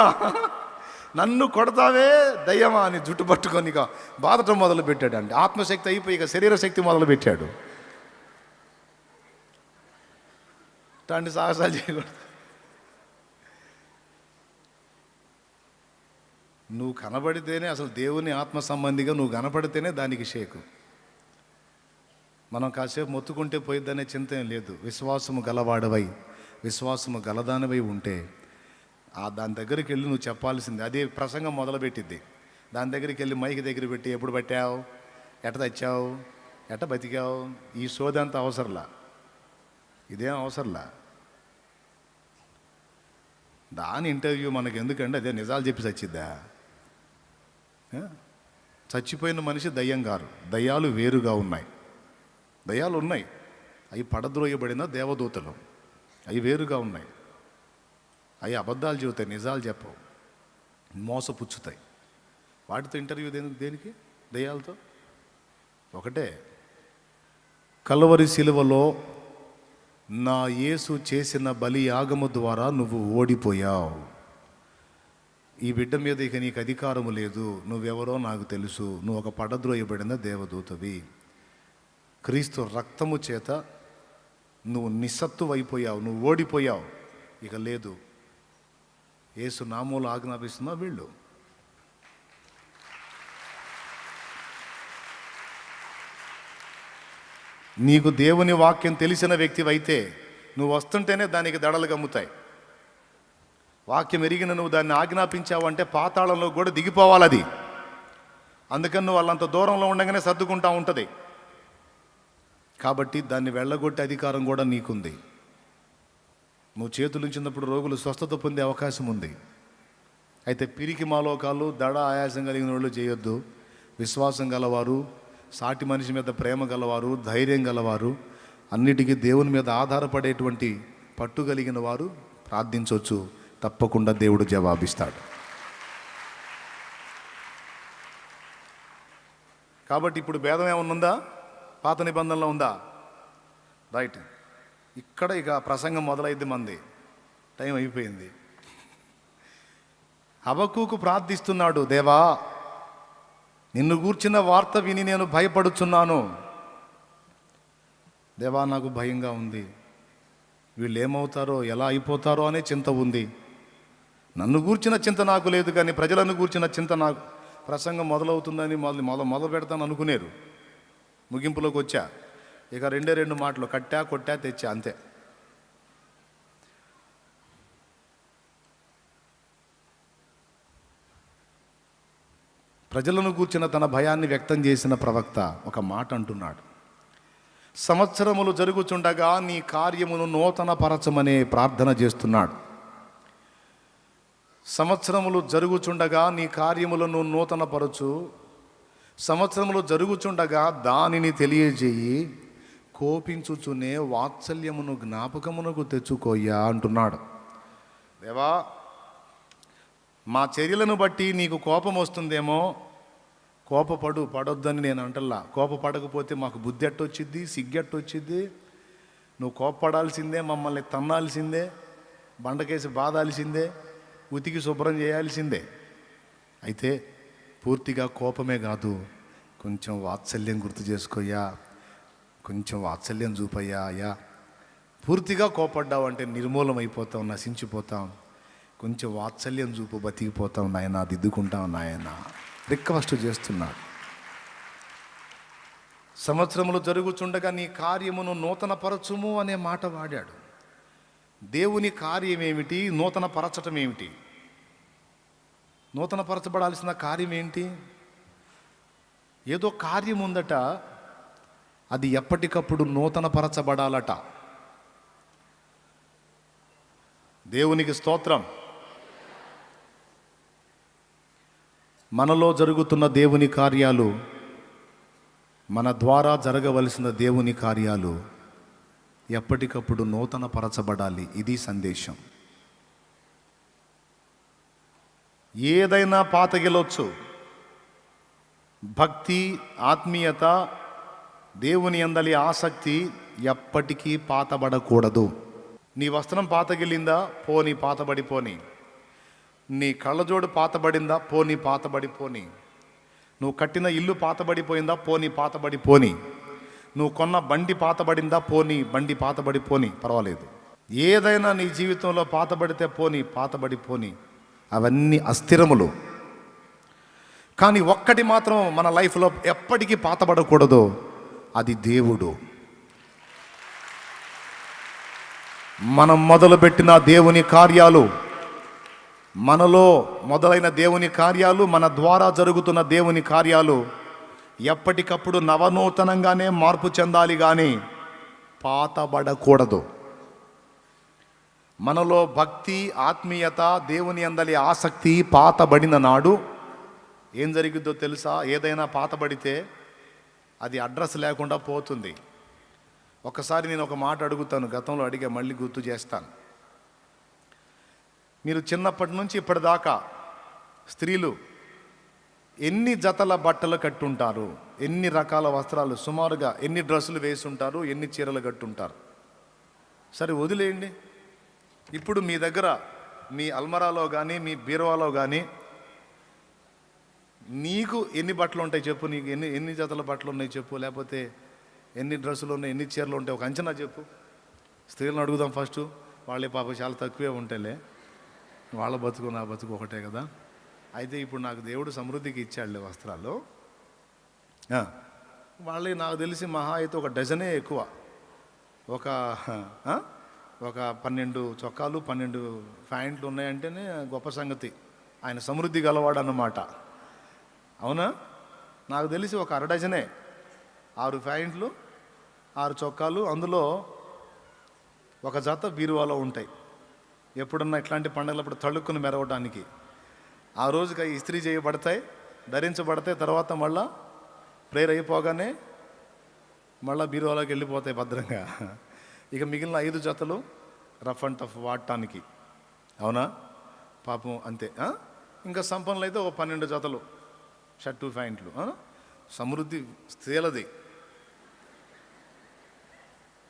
నన్ను కొడతావే దయ్యమా అని జుట్టు పట్టుకొని ఇక బాధటం మొదలు పెట్టాడండి. ఆత్మశక్తి అయిపోయి ఇక శరీర శక్తి మొదలు పెట్టాడు. ఇట్లాంటి సాహసాలు చేయకూడదు. నువ్వు కనబడితేనే, అసలు దేవుని ఆత్మ సంబంధిగా నువ్వు కనపడితేనే దానికి షేకు. మనం కాసేపు మొత్తుకుంటే పోయిద్దనే చింత ఏం లేదు. విశ్వాసము గలవాడవై, విశ్వాసము గలదానివై ఉంటే దాని దగ్గరికి వెళ్ళి నువ్వు చెప్పాల్సింది. అదే ప్రసంగం మొదలుపెట్టిద్ది. దాని దగ్గరికి వెళ్ళి మైకి దగ్గర పెట్టి ఎప్పుడు పట్టావు, ఎట్ట తెచ్చావు, ఎట్ట బతికావు, ఈ సోదంతా అవసరంలా, ఇదేం అవసరంలా. దాని ఇంటర్వ్యూ మనకి ఎందుకంటే అదే నిజాలు చెప్పి చచ్చిద్దా? చచ్చిపోయిన మనిషి దయ్యం గారు. దయ్యాలు వేరుగా ఉన్నాయి. దయ్యాలు ఉన్నాయి, అవి పడద్రోయబడిన దేవదూతలు, అవి వేరుగా ఉన్నాయి. అవి అబద్ధాలు చెబుతాయి, నిజాలు చెప్పవు, మోసపుచ్చుతాయి. వాటితో ఇంటర్వ్యూ దేనికి? దయ్యాలతో. ఒకటే, కల్వరి శిలువలో నా యేసు చేసిన బలి యాగము ద్వారా నువ్వు ఓడిపోయావు. ఈ బిడ్డ మీద ఇక నీకు అధికారము లేదు, నువ్వెవరో నాకు తెలుసు, నువ్వు ఒక పడద్రోయబడిన దేవదూతవి. క్రీస్తు రక్తము చేత నువ్వు నిస్సత్తువైపోయావు, నువ్వు ఓడిపోయావు, ఇక లేదు. యేసు నామములో ఆజ్ఞాపిస్తున్నావు వీళ్ళు. నీకు దేవుని వాక్యం తెలిసిన వ్యక్తివైతే నువ్వు వస్తుంటేనే దానికి దడలు గమ్ముతాయి. వాక్యం ఎరిగిన నువ్వు దాన్ని ఆజ్ఞాపించావంటే పాతాళంలో కూడా దిగిపోవాలి అది. అందుకని నువ్వు వాళ్ళంత దూరంలో ఉండగానే సర్దుకుంటా ఉంటుంది. కాబట్టి దాన్ని వెళ్ళగొట్టే అధికారం కూడా నీకుంది. నువ్వు చేతులుంచినప్పుడు రోగులు స్వస్థత పొందే అవకాశం ఉంది. అయితే పిరికి మాలోకాలు, దడ ఆయాసం కలిగిన వాళ్ళు చేయొద్దు. విశ్వాసం గలవారు, సాటి మనిషి మీద ప్రేమ గలవారు, ధైర్యం గలవారు, అన్నిటికీ దేవుని మీద ఆధారపడేటువంటి పట్టు కలిగిన వారు ప్రార్థించవచ్చు. తప్పకుండా దేవుడు జవాబిస్తాడు. కాబట్టి ఇప్పుడు భేదం ఏమన్నా ఉందా? పాత నిబంధనలో ఉందా? రైట్. ఇక్కడ ఇక ప్రసంగం మొదలైద్ది. మంది టైం అయిపోయింది. హబక్కూకు ప్రార్థిస్తున్నాడు, దేవా నిన్ను గూర్చిన వార్త విని నేను భయపడుచున్నాను. దేవా నాకు భయంగా ఉంది, వీళ్ళు ఏమవుతారో ఎలా అయిపోతారో అనే చింత ఉంది. నన్ను గూర్చిన చింత నాకు లేదు, కానీ ప్రజలను గూర్చిన చింత నాకు. ప్రసంగం మొదలవుతుందని మొదలు పెడతాను అనుకునేరు. ముగింపులోకి వచ్చా, ఇక రెండు మాటలు కట్టా కొట్టా తెచ్చా, అంతే. ప్రజలను గూర్చిన తన భయాన్ని వ్యక్తం చేసిన ప్రవక్త ఒక మాట అంటున్నాడు, సంవత్సరములు జరుగుచుండగా నీ కార్యమును నూతన పరచమనే ప్రార్థన చేస్తున్నాడు. సంవత్సరములు జరుగుచుండగా నీ కార్యములను నూతన పరచు, సంవత్సరములు జరుగుచుండగా దానిని తెలియజేయి, కోపించుచునే వాత్సల్యమును జ్ఞాపకమునకు తెచ్చుకోయ్యా అంటున్నాడు. దేవా మా చర్యలను బట్టి నీకు కోపం వస్తుందేమో, పడొద్దని నేను అంటల్లా. కోపపడకపోతే మాకు బుద్ధి ఎట్టొచ్చిద్ది, సిగ్గెట్టొచ్చిద్ది. నువ్వు కోపపడాల్సిందే, మమ్మల్ని తన్నాల్సిందే, బండకేసి బాధాల్సిందే, ఉతికి శుభ్రం చేయాల్సిందే. అయితే పూర్తిగా కోపమే కాదు, కొంచెం వాత్సల్యం గుర్తు చేసుకోయ్యా, కొంచెం వాత్సల్యం చూపయ్యా. అయ్యా పూర్తిగా కోపడ్డావు అంటే నిర్మూలం అయిపోతాం, నశించిపోతాం. కొంచెం వాత్సల్యం చూపు, బతికిపోతాం నాయన, దిద్దుకుంటాం నాయన, రిక్వెస్ట్ చేస్తున్నాడు. సంవత్సరములు జరుగుచుండగా నీ కార్యమును నూతన పరచుము అనే మాట వాడాడు. దేవుని కార్యం ఏమిటి? నూతన పరచటం ఏమిటి? నూతన పరచబడాల్సిన కార్యం ఏంటి? ఏదో కార్యం ఉందట, అది ఎప్పటికప్పుడు నూతన పరచబడాలట. దేవునికి స్తోత్రం. మనలో జరుగుతున్న దేవుని కార్యాలు, మన ద్వారా జరగవలసిన దేవుని కార్యాలు ఎప్పటికప్పుడు నూతన పరచబడాలి. ఇది సందేశం. ఏదైనా పాతగిలొచ్చు, భక్తి, ఆత్మీయత, దేవుని యందలి ఆసక్తి ఎప్పటికీ పాతబడకూడదు. నీ వస్త్రం పాతగిలిందా? పోని, పాతబడిపోని. నీ కళ్ళజోడు పాతబడిందా? పోని, పాతబడిపోని. నువ్వు కట్టిన ఇల్లు పాతబడిపోయిందా? పోని, పాతబడిపోని. నువ్వు కొన్న బండి పాతబడిందా? పోని, బండి పాతబడిపోని, పర్వాలేదు. ఏదైనా నీ జీవితంలో పాతబడితే పోని, పాతబడిపోని. అవన్నీ అస్థిరములు. కానీ ఒక్కటి మాత్రం మన లైఫ్లో ఎప్పటికీ పాతబడకూడదు, అది దేవుడు. మనం మొదలుపెట్టిన దేవుని కార్యాలు, మనలో మొదలైన దేవుని కార్యాలు, మన ద్వారా జరుగుతున్న దేవుని కార్యాలు ఎప్పటికప్పుడు నవనూతనంగానే మార్పు చెందాలి, కానీ పాతబడకూడదు. మనలో భక్తి, ఆత్మీయత, దేవుని అందలి ఆసక్తి పాతబడిన నాడు ఏం జరిగిద్దో తెలుసా? ఏదైనా పాతబడితే అది అడ్రస్ లేకుండా పోతుంది. ఒకసారి నేను ఒక మాట అడుగుతాను, గతంలో అడిగే, మళ్ళీ గుర్తు చేస్తాను. మీరు చిన్నప్పటి నుంచి ఇప్పటిదాకా స్త్రీలు ఎన్ని జతల బట్టలు కట్టుంటారు? ఎన్ని రకాల వస్త్రాలు, సుమారుగా ఎన్ని డ్రెస్సులు వేసుంటారు? ఎన్ని చీరలు కట్టుంటారు? సరే వదిలేయండి. ఇప్పుడు మీ దగ్గర మీ అల్మరాలో కానీ మీ బీరువాలో కానీ నీకు ఎన్ని బట్టలు ఉంటాయి చెప్పు. నీకు ఎన్ని జతల బట్టలు ఉన్నాయి చెప్పు. లేకపోతే ఎన్ని డ్రెస్సులు ఉన్నాయి, ఎన్ని చీరలు ఉంటాయి, ఒక అంచనా చెప్పు. స్త్రీలను అడుగుదాం ఫస్ట్. వాళ్ళే పాప చాలా తక్కువే ఉంటాయిలే, వాళ్ళ బతుకు నా బతుకు ఒకటే కదా. అయితే ఇప్పుడు నాకు దేవుడు సమృద్ధికి ఇచ్చాడులే వస్త్రాలు. వాళ్ళే నాకు తెలిసి మహా అయితే ఒక డజనే ఎక్కువ. ఒక 12 చొక్కాలు 12 ప్యాంట్లు ఉన్నాయంటేనే గొప్ప సంగతి. ఆయన సమృద్ధి గలవాడు అన్నమాట. అవునా? నాకు తెలిసి ఒక అరడజనే, 6 ప్యాంట్లు 6 చొక్కాలు, అందులో ఒక జత బీరువాలో ఉంటాయి. ఎప్పుడన్నా ఇట్లాంటి పండుగలప్పుడు తళుక్కుని మెరవడానికి ఆ రోజుకి ఇస్త్రీ చేయబడతాయి, ధరించబడతాయి. తర్వాత మళ్ళా ప్రేయర్ అయిపోగానే మళ్ళీ బీరువాలోకి వెళ్ళిపోతాయి భద్రంగా. ఇక మిగిలిన 5 జతలు రఫ్ అండ్ టఫ్ వాడటానికి. అవునా? పాపం అంతే. ఇంకా సంపన్నులు అయితే ఒక 12 జతలు షర్టు ప్యాంట్లు. సమృద్ధి స్త్రీలది.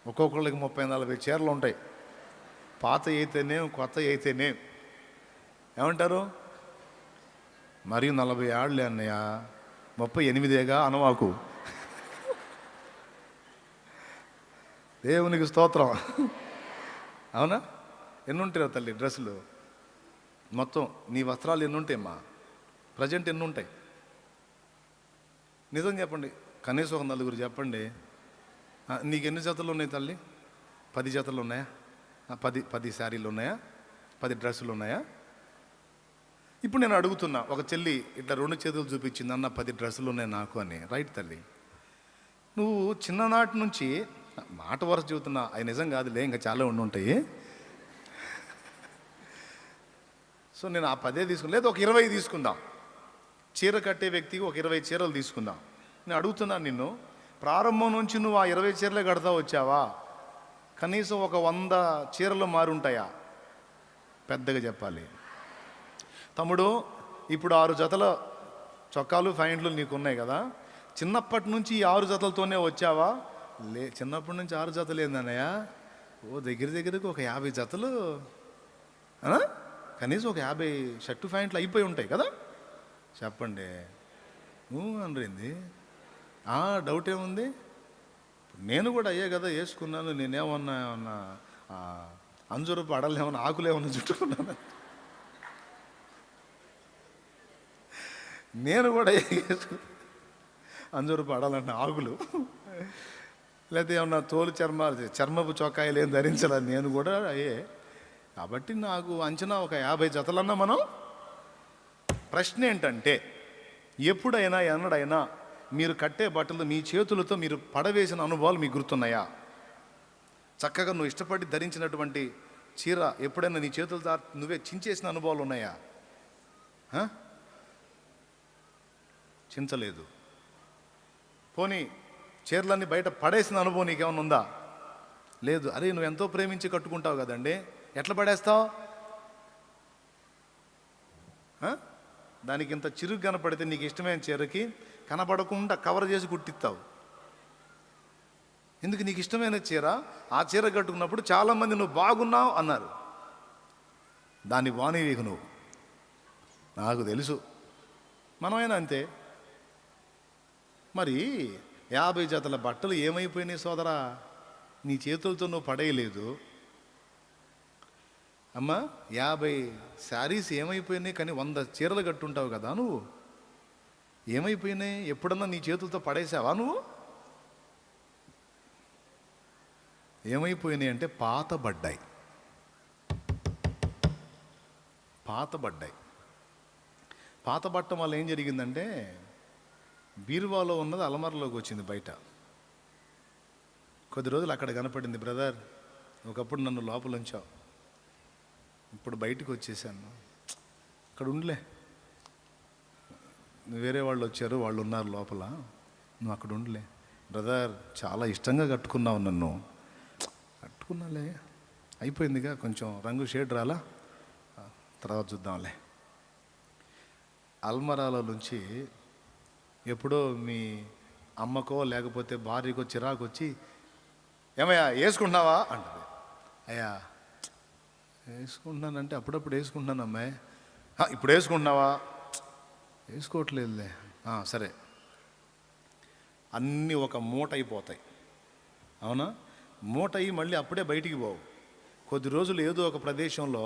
ఒక్కొక్కళ్ళకి 30-40 చీరలు ఉంటాయి. పాత అయితేనే, కొత్త అయితేనే. ఏమంటారు? మరి 40 ఏళ్ళే అన్నయ్య, 38 అనవాకు. దేవునికి స్తోత్రం. అవునా? ఎన్ని ఉంటాయి తల్లి డ్రెస్సులు? మొత్తం నీ వస్త్రాలు ఎన్ని ఉంటాయమ్మా? ప్రజెంట్ ఎన్ని ఉంటాయి? నిజం చెప్పండి, కనీసం ఒక 4 చెప్పండి. నీకు ఎన్ని జతలు ఉన్నాయి తల్లి? 10 జతలు ఉన్నాయా? 10 శారీలు ఉన్నాయా? 10 డ్రెస్సులు ఉన్నాయా? ఇప్పుడు నేను అడుగుతున్నా, ఒక చెల్లి ఇట్లా 2 చేతులు చూపించింది, అన్న 10 డ్రెస్సులు ఉన్నాయి నాకు అని. రైట్ తల్లి, నువ్వు చిన్ననాటి నుంచి, మాట వరుస చెబుతున్నా, అవి నిజం కాదులే, ఇంకా చాలా ఉంటాయి. సో నేను ఆ 10 తీసుకున్నా, లేదా ఒక 20 తీసుకుందాం. చీర కట్టే వ్యక్తికి ఒక 20 చీరలు తీసుకుందాం. నేను అడుగుతున్నాను నిన్ను, ప్రారంభం నుంచి నువ్వు ఆ 20 చీరలే కడతా వచ్చావా? కనీసం ఒక 100 చీరలు మారుంటాయా? పెద్దగా చెప్పాలి. తమ్ముడు, ఇప్పుడు 6 జతల చొక్కాలు ప్యాంట్లు నీకు ఉన్నాయి కదా, చిన్నప్పటి నుంచి ఈ 6 జతలతోనే వచ్చావా? చిన్నప్పటి నుంచి 6 జతలు ఏందన్నయ్య? దగ్గరకు ఒక 50 జతలు, కనీసం ఒక 50 షర్టు ప్యాంట్లు అయిపోయి ఉంటాయి కదా. చెప్పండి. అనరింది. డౌట్ ఏముంది? నేను కూడా అయ్యే కదా వేసుకున్నాను. నేనేమన్నా అంజూరపు అడలు ఏమన్నా, ఆకులు ఏమన్నా చుట్టుకున్నాను? నేను కూడా అంజూరపు అడాలంటే ఆకులు, లేకపోతే ఏమన్నా తోలు చర్మపు చొక్కాయలు ఏం ధరించాలని నేను కూడా అయ్యే. కాబట్టి నాకు అంచనా ఒక 50 జతలన్నా మనం. ప్రశ్న ఏంటంటే, ఎప్పుడైనా ఎన్నడైనా మీరు కట్టే బట్టలు మీ చేతులతో మీరు పడవేసిన అనుభవాలు మీకు గుర్తున్నాయా? చక్కగా నువ్వు ఇష్టపడి ధరించినటువంటి చీర ఎప్పుడైనా నీ చేతులతో నువ్వే చించేసిన అనుభవాలు ఉన్నాయా? చించలేదు. పోనీ చీరలన్నీ బయట పడేసిన అనుభవం నీకేమైనా ఉందా? లేదు. అరే, నువ్వు ఎంతో ప్రేమించి కట్టుకుంటావు కదండి, ఎట్లా పడేస్తావు? దానికి ఇంత చిరుగు కనపడితే నీకు ఇష్టమైన చీరకి కనపడకుండా కవర్ చేసి కుట్టిస్తావు. ఎందుకు? నీకు ఇష్టమైన చీర, ఆ చీర కట్టుకున్నప్పుడు చాలామంది నువ్వు బాగున్నావు అన్నారు. దాన్ని బానివేకు నువ్వు. నాకు తెలుసు, మనమైనా అంతే. మరి 50 జతల బట్టలు ఏమైపోయినాయి సోదరా? నీ చేతులతో నువ్వు పడేయలేదు. అమ్మా, 50 శారీస్ ఏమైపోయినాయి? కానీ 100 చీరలు కట్టుంటావు కదా నువ్వు. ఏమైపోయినాయి? ఎప్పుడన్నా నీ చేతులతో పడేసావా నువ్వు? ఏమైపోయినాయి అంటే పాతబడ్డాయి. పాతబట్టం వల్ల ఏం జరిగిందంటే, బీరువాలో ఉన్నది అలమరలోకి వచ్చింది బయట. కొద్ది రోజులు అక్కడ కనపడింది. బ్రదర్, ఒకప్పుడు నన్ను లోపల ఉంచావు, ఇప్పుడు బయటికి వచ్చేసాను. ఇక్కడ ఉండలే, వేరే వాళ్ళు వచ్చారు, వాళ్ళు ఉన్నారు లోపల, నువ్వు అక్కడ ఉండలే. బ్రదర్ చాలా ఇష్టంగా కట్టుకున్నావు నన్ను. కట్టుకున్నాలే, అయిపోయిందిగా, కొంచెం రంగు షేడ్ రాలా, తర్వాత చూద్దాంలే. అల్మరాలో నుంచి ఎప్పుడో మీ అమ్మకో లేకపోతే భార్యకో చిరాకు వచ్చి, ఏమయ్యా వేసుకుంటున్నావా అంటది. అయ్యా వేసుకుంటున్నానంటే అప్పుడప్పుడు వేసుకుంటున్నాను అమ్మాయి. ఇప్పుడు వేసుకుంటున్నావా? వేసుకోవట్లేదులే. సరే. అన్నీ ఒక మూట అయిపోతాయి, అవునా? మూట అయ్యి మళ్ళీ అప్పుడే బయటికి పోవు. కొద్ది రోజులు ఏదో ఒక ప్రదేశంలో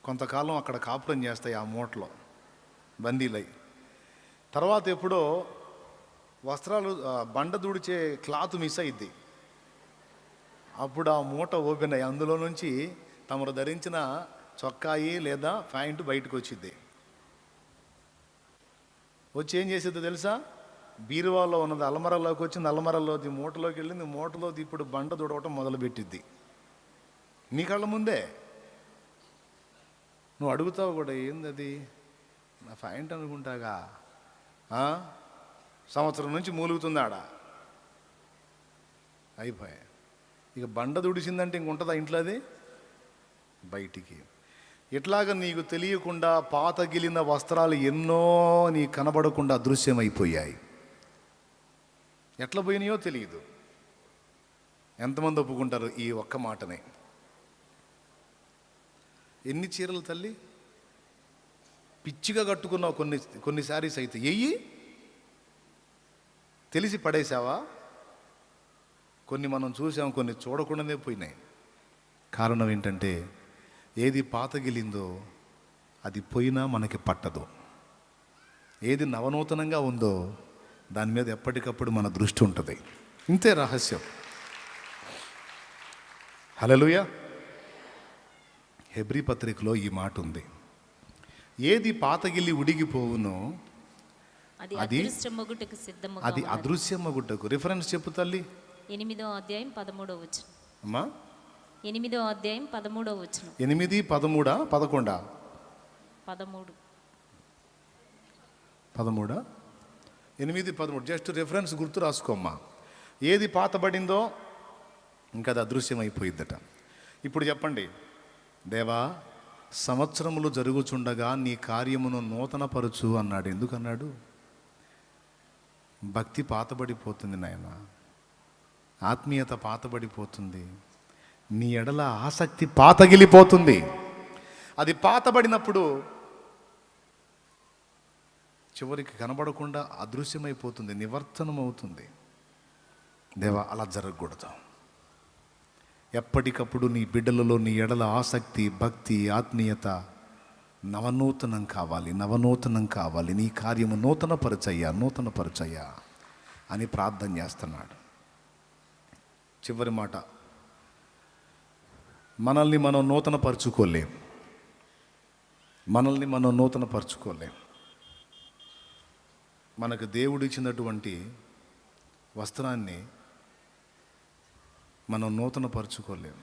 కొంతకాలం అక్కడ కాపురం చేస్తాయి ఆ మూటలో బందీలై. తర్వాత ఎప్పుడో వస్త్రాలు బండ దూడిచే క్లాత్ మిస్ అయింది. అప్పుడు ఆ మూట ఓపెన్ అయ్యి అందులో నుంచి తమరు ధరించిన చొక్కాయి లేదా ప్యాంటు బయటకు వచ్చింది. వచ్చి ఏం చేసేదో తెలుసా? బీరువాలో ఉన్నది అల్మరలోకి వచ్చింది, అల్మరలోది మూటలోకి వెళ్ళింది, మూటలోది ఇప్పుడు బండ దూడవటం మొదలుపెట్టిద్ది నీ కళ్ళ ముందే. నువ్వు అడుగుతావు కూడా, ఏంది అది? నా ప్యాంట్ అనుకుంటాగా, సంవత్సరం నుంచి మూలుగుతుంది ఆడ. అయిపోయా. ఇక బండ దుడిసిందంటే ఇంకుంటుందా ఇంట్లో? అది బయటికి. ఇట్లాగ నీకు తెలియకుండా పాతగిలిన వస్త్రాలు ఎన్నో నీ కనబడకుండా అదృశ్యమైపోయాయి. ఎట్లా పోయినాయో తెలియదు. ఎంతమంది ఒప్పుకుంటారు ఈ ఒక్క మాటనే? ఎన్ని చీరలు తల్లి పిచ్చిగా కట్టుకున్నావు, కొన్ని శారీస్ అయితే ఎయ్యి తెలిసి పడేసావా? కొన్ని మనం చూసాం, కొన్ని చూడకుండానే పోయినాయి. కారణం ఏంటంటే ఏది పాతగిలిందో అది పోయినా మనకి పట్టదు. ఏది నవనూతనంగా ఉందో దాని మీద ఎప్పటికప్పుడు మన దృష్టి ఉంటుంది. ఇంతే రహస్యం. హల్లెలూయా. హెబ్రీ పత్రికలో ఈ మాట ఉంది, ఏది పాతగిల్లి ఉడిగిపోవునో అది అదృశ్యమగుటకు. రిఫరెన్స్ చెప్పు తల్లి. 8వ అధ్యాయం 13వ వచనం. అమ్మా 8వ అధ్యాయం 13వ వచనం. 8, 13, 11? 13. 8, 13 జస్ట్ రిఫరెన్స్ గుర్తు రాసుకోమ్మా. ఏది పాతబడిందో ఇంకా అది అదృశ్యమైపోయిద్దట. ఇప్పుడు చెప్పండి, దేవా సంవత్సరములు జరుగుచుండగా నీ కార్యమును నూతనపరచు అన్నాడు. ఎందుకన్నాడు? భక్తి పాతబడిపోతుంది నాయన, ఆత్మీయత పాతబడిపోతుంది, నీ ఎడల ఆసక్తి పాతగిలిపోతుంది. అది పాతబడినప్పుడు చివరికి కనబడకుండా అదృశ్యమైపోతుంది, నివర్తనం అవుతుంది. దేవా అలా జరగకూడదు. ఎప్పటికప్పుడు నీ బిడ్డలలో నీ ఎడల ఆసక్తి, భక్తి, ఆత్మీయత నవనూతనం కావాలి, నవనూతనం కావాలి. నీ కార్యము నూతనపరచయ్యా అని ప్రార్థన చేస్తున్నాడు. చివరి మాట, మనల్ని మనం నూతనపరచుకోలేం. మనకు దేవుడు ఇచ్చినటువంటి వస్త్రాన్ని మనం నూతనపరచుకోలేం.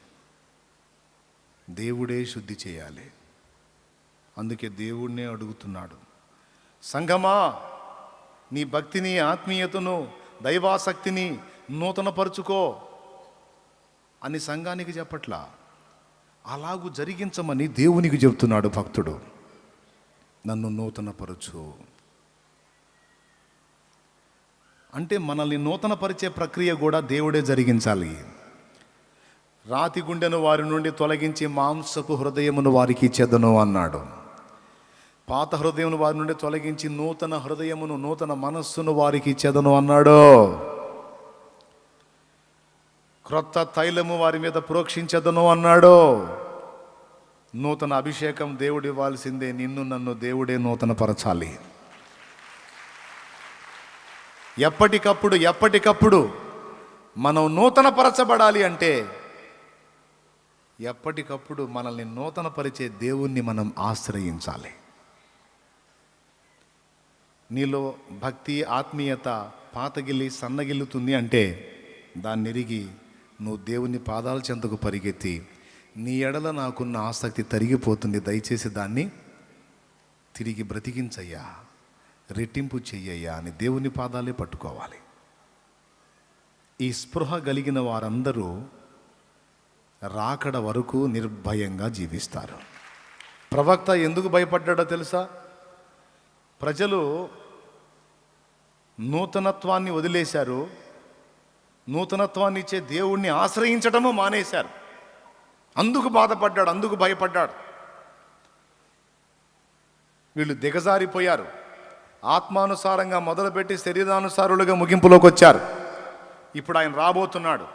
దేవుడే శుద్ధి చేయాలి. అందుకే దేవుడినే అడుగుతున్నాడు, సంఘమా నీ భక్తిని, ఆత్మీయతను, దైవాసక్తిని నూతనపరుచుకో అని సంఘానికి చెప్పట్లా, అలాగూ జరిగించమని దేవునికి చెప్తున్నాడు భక్తుడు. నన్ను నూతనపరచు అంటే మనల్ని నూతనపరిచే ప్రక్రియ కూడా దేవుడే జరిగించాలి. రాతి గుండెను వారి నుండి తొలగించి మాంసపు హృదయమును వారికి ఇచ్చేదను అన్నాడు. పాత హృదయమును వారి నుండి తొలగించి నూతన హృదయమును, నూతన మనస్సును వారికి ఇచ్చేదను అన్నాడు. క్రొత్త తైలము వారి మీద ప్రోక్షించదను అన్నాడు. నూతన అభిషేకం దేవుడు ఇవ్వాల్సిందే. నిన్ను నన్ను దేవుడే నూతనపరచాలి. ఎప్పటికప్పుడు మనం నూతనపరచబడాలి అంటే ఎప్పటికప్పుడు మనల్ని నూతనపరిచే దేవుణ్ణి మనం ఆశ్రయించాలి. నీలో భక్తి, ఆత్మీయత పాతగిల్లి సన్నగిల్లుతుంది అంటే దాన్ని ఎరిగి నువ్వు దేవుని పాదాల చెంతకు పరిగెత్తి నీ ఎడల నాకున్న ఆసక్తి తరిగిపోతుంది, దయచేసి దాన్ని తిరిగి బ్రతికించయ్యా, రెట్టింపు చెయ్యయ్యా అని దేవుని పాదాలే పట్టుకోవాలి. ఈ స్పృహ కలిగిన వారందరూ రాకడ వరకు నిర్భయంగా జీవిస్తారు. ప్రవక్త ఎందుకు భయపడ్డాడో తెలుసా? ప్రజలు నూతనత్వాన్ని వదిలేశారు, నూతనత్వాన్ని ఇచ్చే దేవుణ్ణి ఆశ్రయించడము మానేశారు. అందుకు బాధపడ్డాడు, అందుకు భయపడ్డాడు. వీళ్ళు దిగజారిపోయారు. ఆత్మానుసారంగా మొదలుపెట్టి శరీరానుసారులుగా ముగింపులోకి వచ్చారు. ఇప్పుడు ఆయన రాబోతున్నాడు,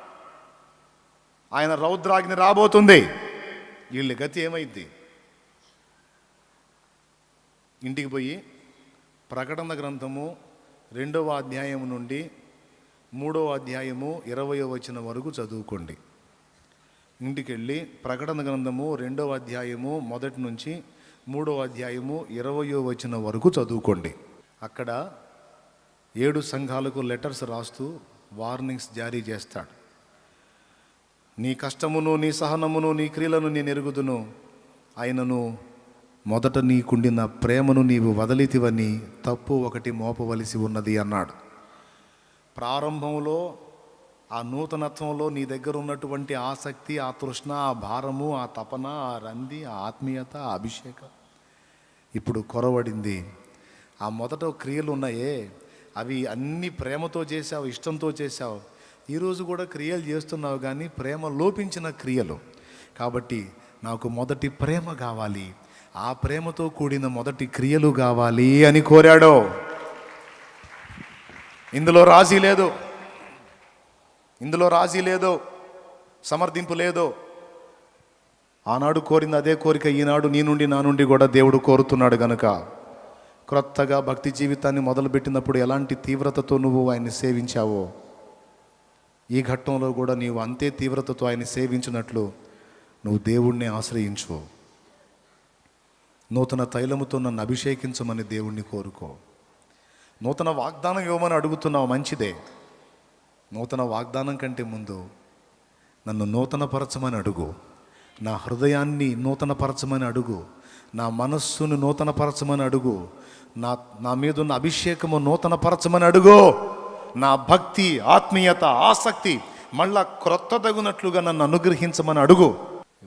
ఆయన రౌద్రాగ్ని రాబోతుంది. వీళ్ళ గతి ఏమైంది? ఇంటికి పోయి ప్రకటన గ్రంథము 2వ అధ్యాయం నుండి 3వ అధ్యాయము 20వ వచనం వరకు చదువుకోండి. ఇంటికి వెళ్ళి ప్రకటన గ్రంథము 2వ అధ్యాయము 1 నుంచి 3వ అధ్యాయము 20వ వచనం వరకు చదువుకోండి. అక్కడ 7 సంఘాలకు లెటర్స్ రాస్తూ వార్నింగ్స్ జారీ చేస్తాడు. నీ కష్టమును, నీ సహనమును, నీ క్రియలను నేను ఎరుగుదును, ఆయనను మొదట నీకుండిన ప్రేమను నీవు వదలితివని తప్పు ఒకటి మోపవలసి ఉన్నది అన్నాడు. ప్రారంభంలో ఆ నూతనత్వంలో నీ దగ్గర ఉన్నటువంటి ఆసక్తి, ఆ తృష్ణ, ఆ భారము, ఆ తపన, ఆ రంది, ఆ ఆత్మీయత, ఆ అభిషేకం ఇప్పుడు కొరవడింది. ఆ మొదట క్రియలు ఉన్నాయే, అవి అన్ని ప్రేమతో చేసావు, ఇష్టంతో చేసావు. ఈరోజు కూడా క్రియలు చేస్తున్నావు, కానీ ప్రేమ లోపించిన క్రియలు. కాబట్టి నాకు మొదటి ప్రేమ కావాలి, ఆ ప్రేమతో కూడిన మొదటి క్రియలు కావాలి అని కోరాడు. ఇందులో రాజీ లేదు, ఇందులో రాజీ లేదు, సమర్థింపు లేదు. ఆనాడు కోరింది అదే కోరిక ఈనాడు నీ నుండి నా నుండి కూడా దేవుడు కోరుతున్నాడు. గనుక క్రొత్తగా భక్తి జీవితాన్ని మొదలుపెట్టినప్పుడు ఎలాంటి తీవ్రతతో నువ్వు ఆయన్ని సేవించావో, ఈ ఘట్టంలో కూడా నీవు అంతే తీవ్రతతో ఆయన్ని సేవించినట్లు నువ్వు దేవుణ్ణి ఆశ్రయించు. నూతన తైలముతో నన్ను అభిషేకించమని దేవుణ్ణి కోరుకో. నూతన వాగ్దానం ఇవ్వమని అడుగుతున్నావు, మంచిదే. నూతన వాగ్దానం కంటే ముందు నన్ను నూతనపరచమని అడుగు, నా హృదయాన్ని నూతనపరచమని అడుగు, నా మనస్సును నూతనపరచమని అడుగు, నా మీద ఉన్న అభిషేకము నూతనపరచమని అడుగు. నా భక్తి, ఆత్మీయత, ఆసక్తి మళ్ళా క్రొత్త తగునట్లుగా నన్ను అనుగ్రహించమని అడుగు.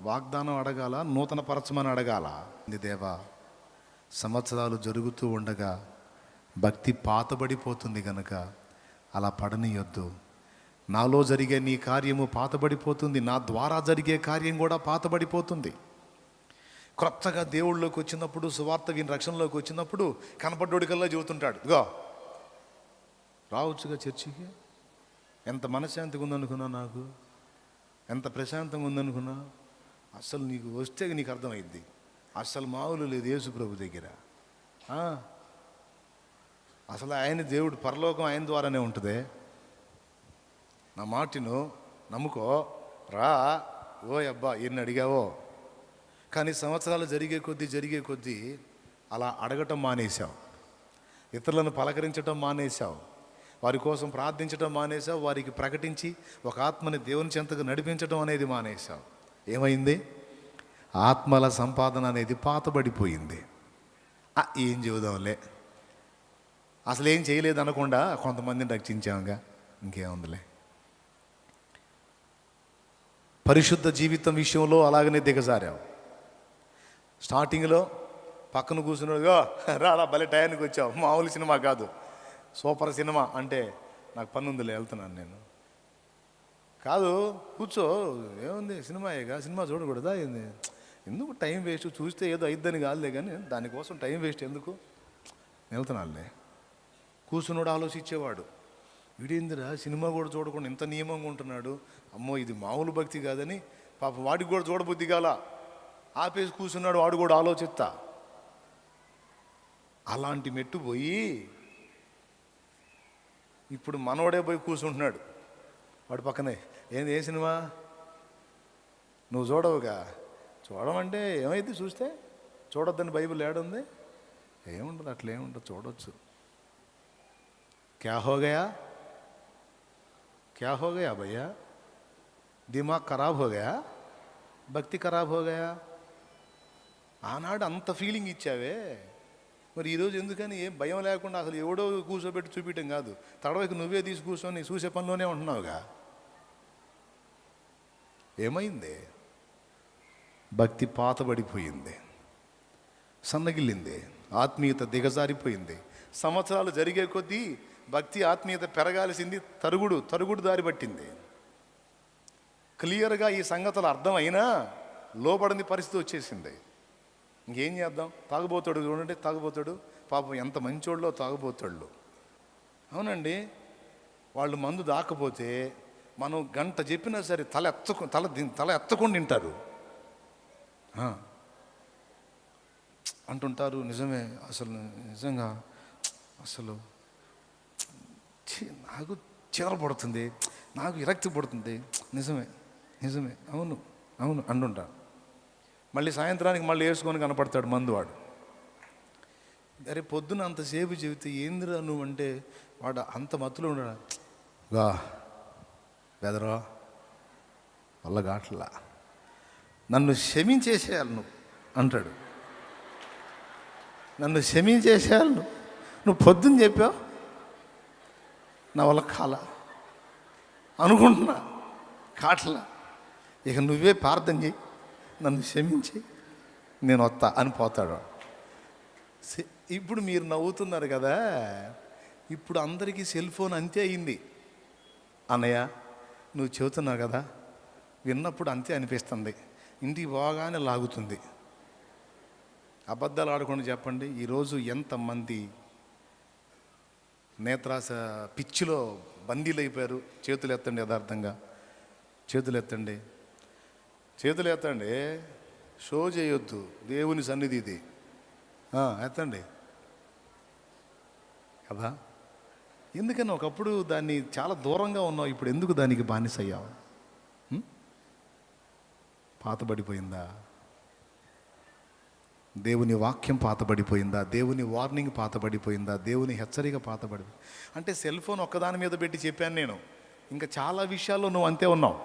వాగ్దానం అడగాల, నూతనపరచమని అడగాల. దేవా, సంవత్సరాలు జరుగుతూ ఉండగా భక్తి పాతబడిపోతుంది గనక అలా పడనీయొద్దు. నాలో జరిగే నీ కార్యము పాతబడిపోతుంది, నా ద్వారా జరిగే కార్యం కూడా పాతబడిపోతుంది. క్రొత్తగా దేవుళ్ళలోకి వచ్చినప్పుడు, సువార్త విని రక్షణలోకి వచ్చినప్పుడు కనపడ్డోడికల్లా చెబుతుంటాడు, ఇగో రావచ్చుగా చర్చికి, ఎంత మనశ్శాంతిగా ఉందనుకున్నా, నాకు ఎంత ప్రశాంతంగా ఉందనుకున్నా. అసలు నీకు వస్తే నీకు అర్థమైద్ది, అసలు మామూలు లేదు యేసు ప్రభు దగ్గర. అసలు ఆయన దేవుడు, పరలోకం ఆయన ద్వారానే ఉంటుంది. నా మాటను నమ్ముకో, రా, ఓ అబ్బా ఎన్ని అడిగావో. కానీ సంవత్సరాలు జరిగే కొద్దీ అలా అడగటం మానేశావు, ఇతరులను పలకరించటం మానేశావు, వారి కోసం ప్రార్థించటం మానేశావు, వారికి ప్రకటించి ఒక ఆత్మని దేవుని చెంతకు నడిపించడం అనేది మానేశావు. ఏమైంది? ఆత్మల సంపాదన అనేది పాతబడిపోయింది. ఏం చెబుదాంలే, అసలు ఏం చేయలేదు అనకుండా కొంతమందిని రక్షించాముగా, ఇంకేముందిలే. పరిశుద్ధ జీవితం విషయంలో అలాగనే దిగజారావు. స్టార్టింగ్లో పక్కన కూర్చున్నాడుగా, రాడా భలే టయానికి వచ్చావు, మామూలు సినిమా కాదు, సూపర్ సినిమా అంటే నాకు పని ఉందిలే వెళ్తున్నాను నేను. కాదు, కూర్చో, ఏముంది సినిమాయేగా, సినిమా చూడకూడదా ఏంది, ఎందుకు టైం వేస్ట్, చూస్తే ఏదో అయిద్దని కాదులే, కానీ దానికోసం టైం వేస్ట్ ఎందుకు, వెళ్తున్నానులే. కూర్చున్నాడు ఆలోచించేవాడు, వీడేందిరా సినిమా కూడా చూడకుండా ఇంత నియమంగా ఉంటున్నాడు, అమ్మో ఇది మామూలు భక్తి కాదని పాప వాడికి కూడా చూడబుద్ధి కాల, ఆపేసి కూర్చున్నాడు, వాడు కూడా ఆలోచిస్తా. అలాంటి మెట్టు పోయి ఇప్పుడు మనోడే పోయి కూర్చుంటున్నాడు వాడు పక్కనే. ఏంది, ఏ సినిమా నువ్వు చూడవుగా, చూడమంటే ఏమైంది, చూస్తే చూడొద్దని బైబిల్ ఏడుంది, ఏముండదు, అట్లా ఏముండదు, చూడొచ్చు. क्या हो गया भैया, दिमाग खराब हो गया, భక్తి ఖరాబ్ హోగాయా. ఆనాడు అంత ఫీలింగ్ ఇచ్చావే, మరి ఈరోజు ఎందుకని ఏం భయం లేకుండా అసలు ఎవడో కూర్చోబెట్టి చూపించడం కాదు, తడవకి నువ్వే తీసి కూర్చొని చూసే పనిలోనే ఉంటున్నావుగా. ఏమైంది? భక్తి పాతబడిపోయింది, సన్నగిల్లింది, ఆత్మీయత దిగజారిపోయింది. సంవత్సరాలు జరిగే కొద్దీ భక్తి ఆత్మీయత పెరగాల్సింది తరుగుడు దారి పట్టింది. క్లియర్గా ఈ సంగతులు అర్థమైనా లోబడని పరిస్థితి వచ్చేసింది. ఇంకేం చేద్దాం? తాగుబోతాడు చూడండి, తాగుబోతాడు పాపం ఎంత మంచోళ్ళో తాగుబోతాళ్ళు. అవునండి, వాళ్ళు మందు దాకపోతే మనం గంట చెప్పినా సరే తల ఎత్తకుండా తింటారు అంటుంటారు. నిజమే, అసలు నిజంగా అసలు నాకు చీర పడుతుంది, నాకు విరక్తి పడుతుంది, నిజమే నిజమే, అవును అవును అంటుంటారు. మళ్ళీ సాయంత్రానికి మళ్ళీ వేసుకొని కనపడతాడు మందువాడు. అరే పొద్దున అంతసేపు చెబితే ఏందిరా నువ్వు అంటే వాడు అంత మత్తులో ఉన్నాడు. గా బెదరా వల్ల గాట్లా, నన్ను క్షమించేసేయాలి నువ్వు అంటాడు. నన్ను క్షమించేసేయాలి నువ్వు పొద్దున్న చెప్పావు, నా వల్ల కాల అనుకుంటున్నా, కాట్లా, ఇక నువ్వే ప్రార్థన చేయి, నన్ను క్షమించి నేను వస్తా అని పోతాడు. ఇప్పుడు మీరు నవ్వుతున్నారు కదా, ఇప్పుడు అందరికీ సెల్ ఫోన్ అంతే అయింది. అన్నయ్య నువ్వు చెబుతున్నావు కదా, విన్నప్పుడు అంతే అనిపిస్తుంది, ఇంటికి పోగానే లాగుతుంది. అబద్ధాలు ఆడకుండా చెప్పండి, ఈరోజు ఎంతమంది నేత్రాస పిచ్చిలో బందీలు అయిపోయారు? చేతులు ఎత్తండి, యథార్థంగా చేతులు ఎత్తండి, చేతులు ఎత్తండి. షో చేయొద్దు, దేవుని సన్నిధి ఇది. ఎత్తండి కదా. ఎందుకని ఒకప్పుడు దాన్ని చాలా దూరంగా ఉన్నావు, ఇప్పుడు ఎందుకు దానికి బానిసయ్యావు? పాతబడిపోయిందా? దేవుని వాక్యం పాతబడిపోయిందా? దేవుని వార్నింగ్ పాతబడిపోయిందా? దేవుని హెచ్చరిక పాతబడి అంటే సెల్ ఫోన్ ఒక్కదాని మీద పెట్టి చెప్పాను నేను, ఇంకా చాలా విషయాల్లో నువ్వు అంతే ఉన్నావు.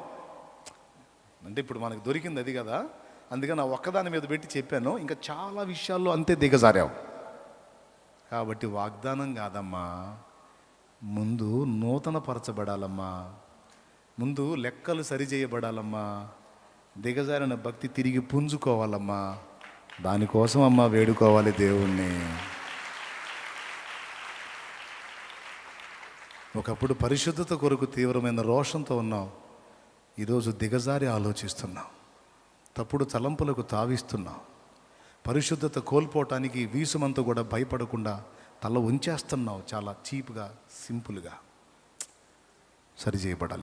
అంటే ఇప్పుడు మనకు దొరికింది అది కదా, అందుకని నా ఒక్కదాని మీద పెట్టి చెప్పాను, ఇంకా చాలా విషయాల్లో అంతే దిగజారావు. కాబట్టి వాగ్దానం కాదమ్మా, ముందు నూతన పరచబడాలమ్మా, ముందు లెక్కలు సరిచేయబడాలమ్మా, దిగజారిన భక్తి తిరిగి పుంజుకోవాలమ్మా. దానికోసం అమ్మ వేడుకోవాలి దేవుణ్ణి. ఒకప్పుడు పరిశుద్ధత కొరకు తీవ్రమైన రోషంతో ఉన్నావు, ఈరోజు దిగజారి ఆలోచిస్తున్నావు, తప్పుడు తలంపులకు తావిస్తున్నావు, పరిశుద్ధత కోల్పోవటానికి వీసుమంతా కూడా భయపడకుండా తల ఉంచేస్తున్నావు, చాలా చీప్గా సింపుల్గా. సరిచేయబడాలి.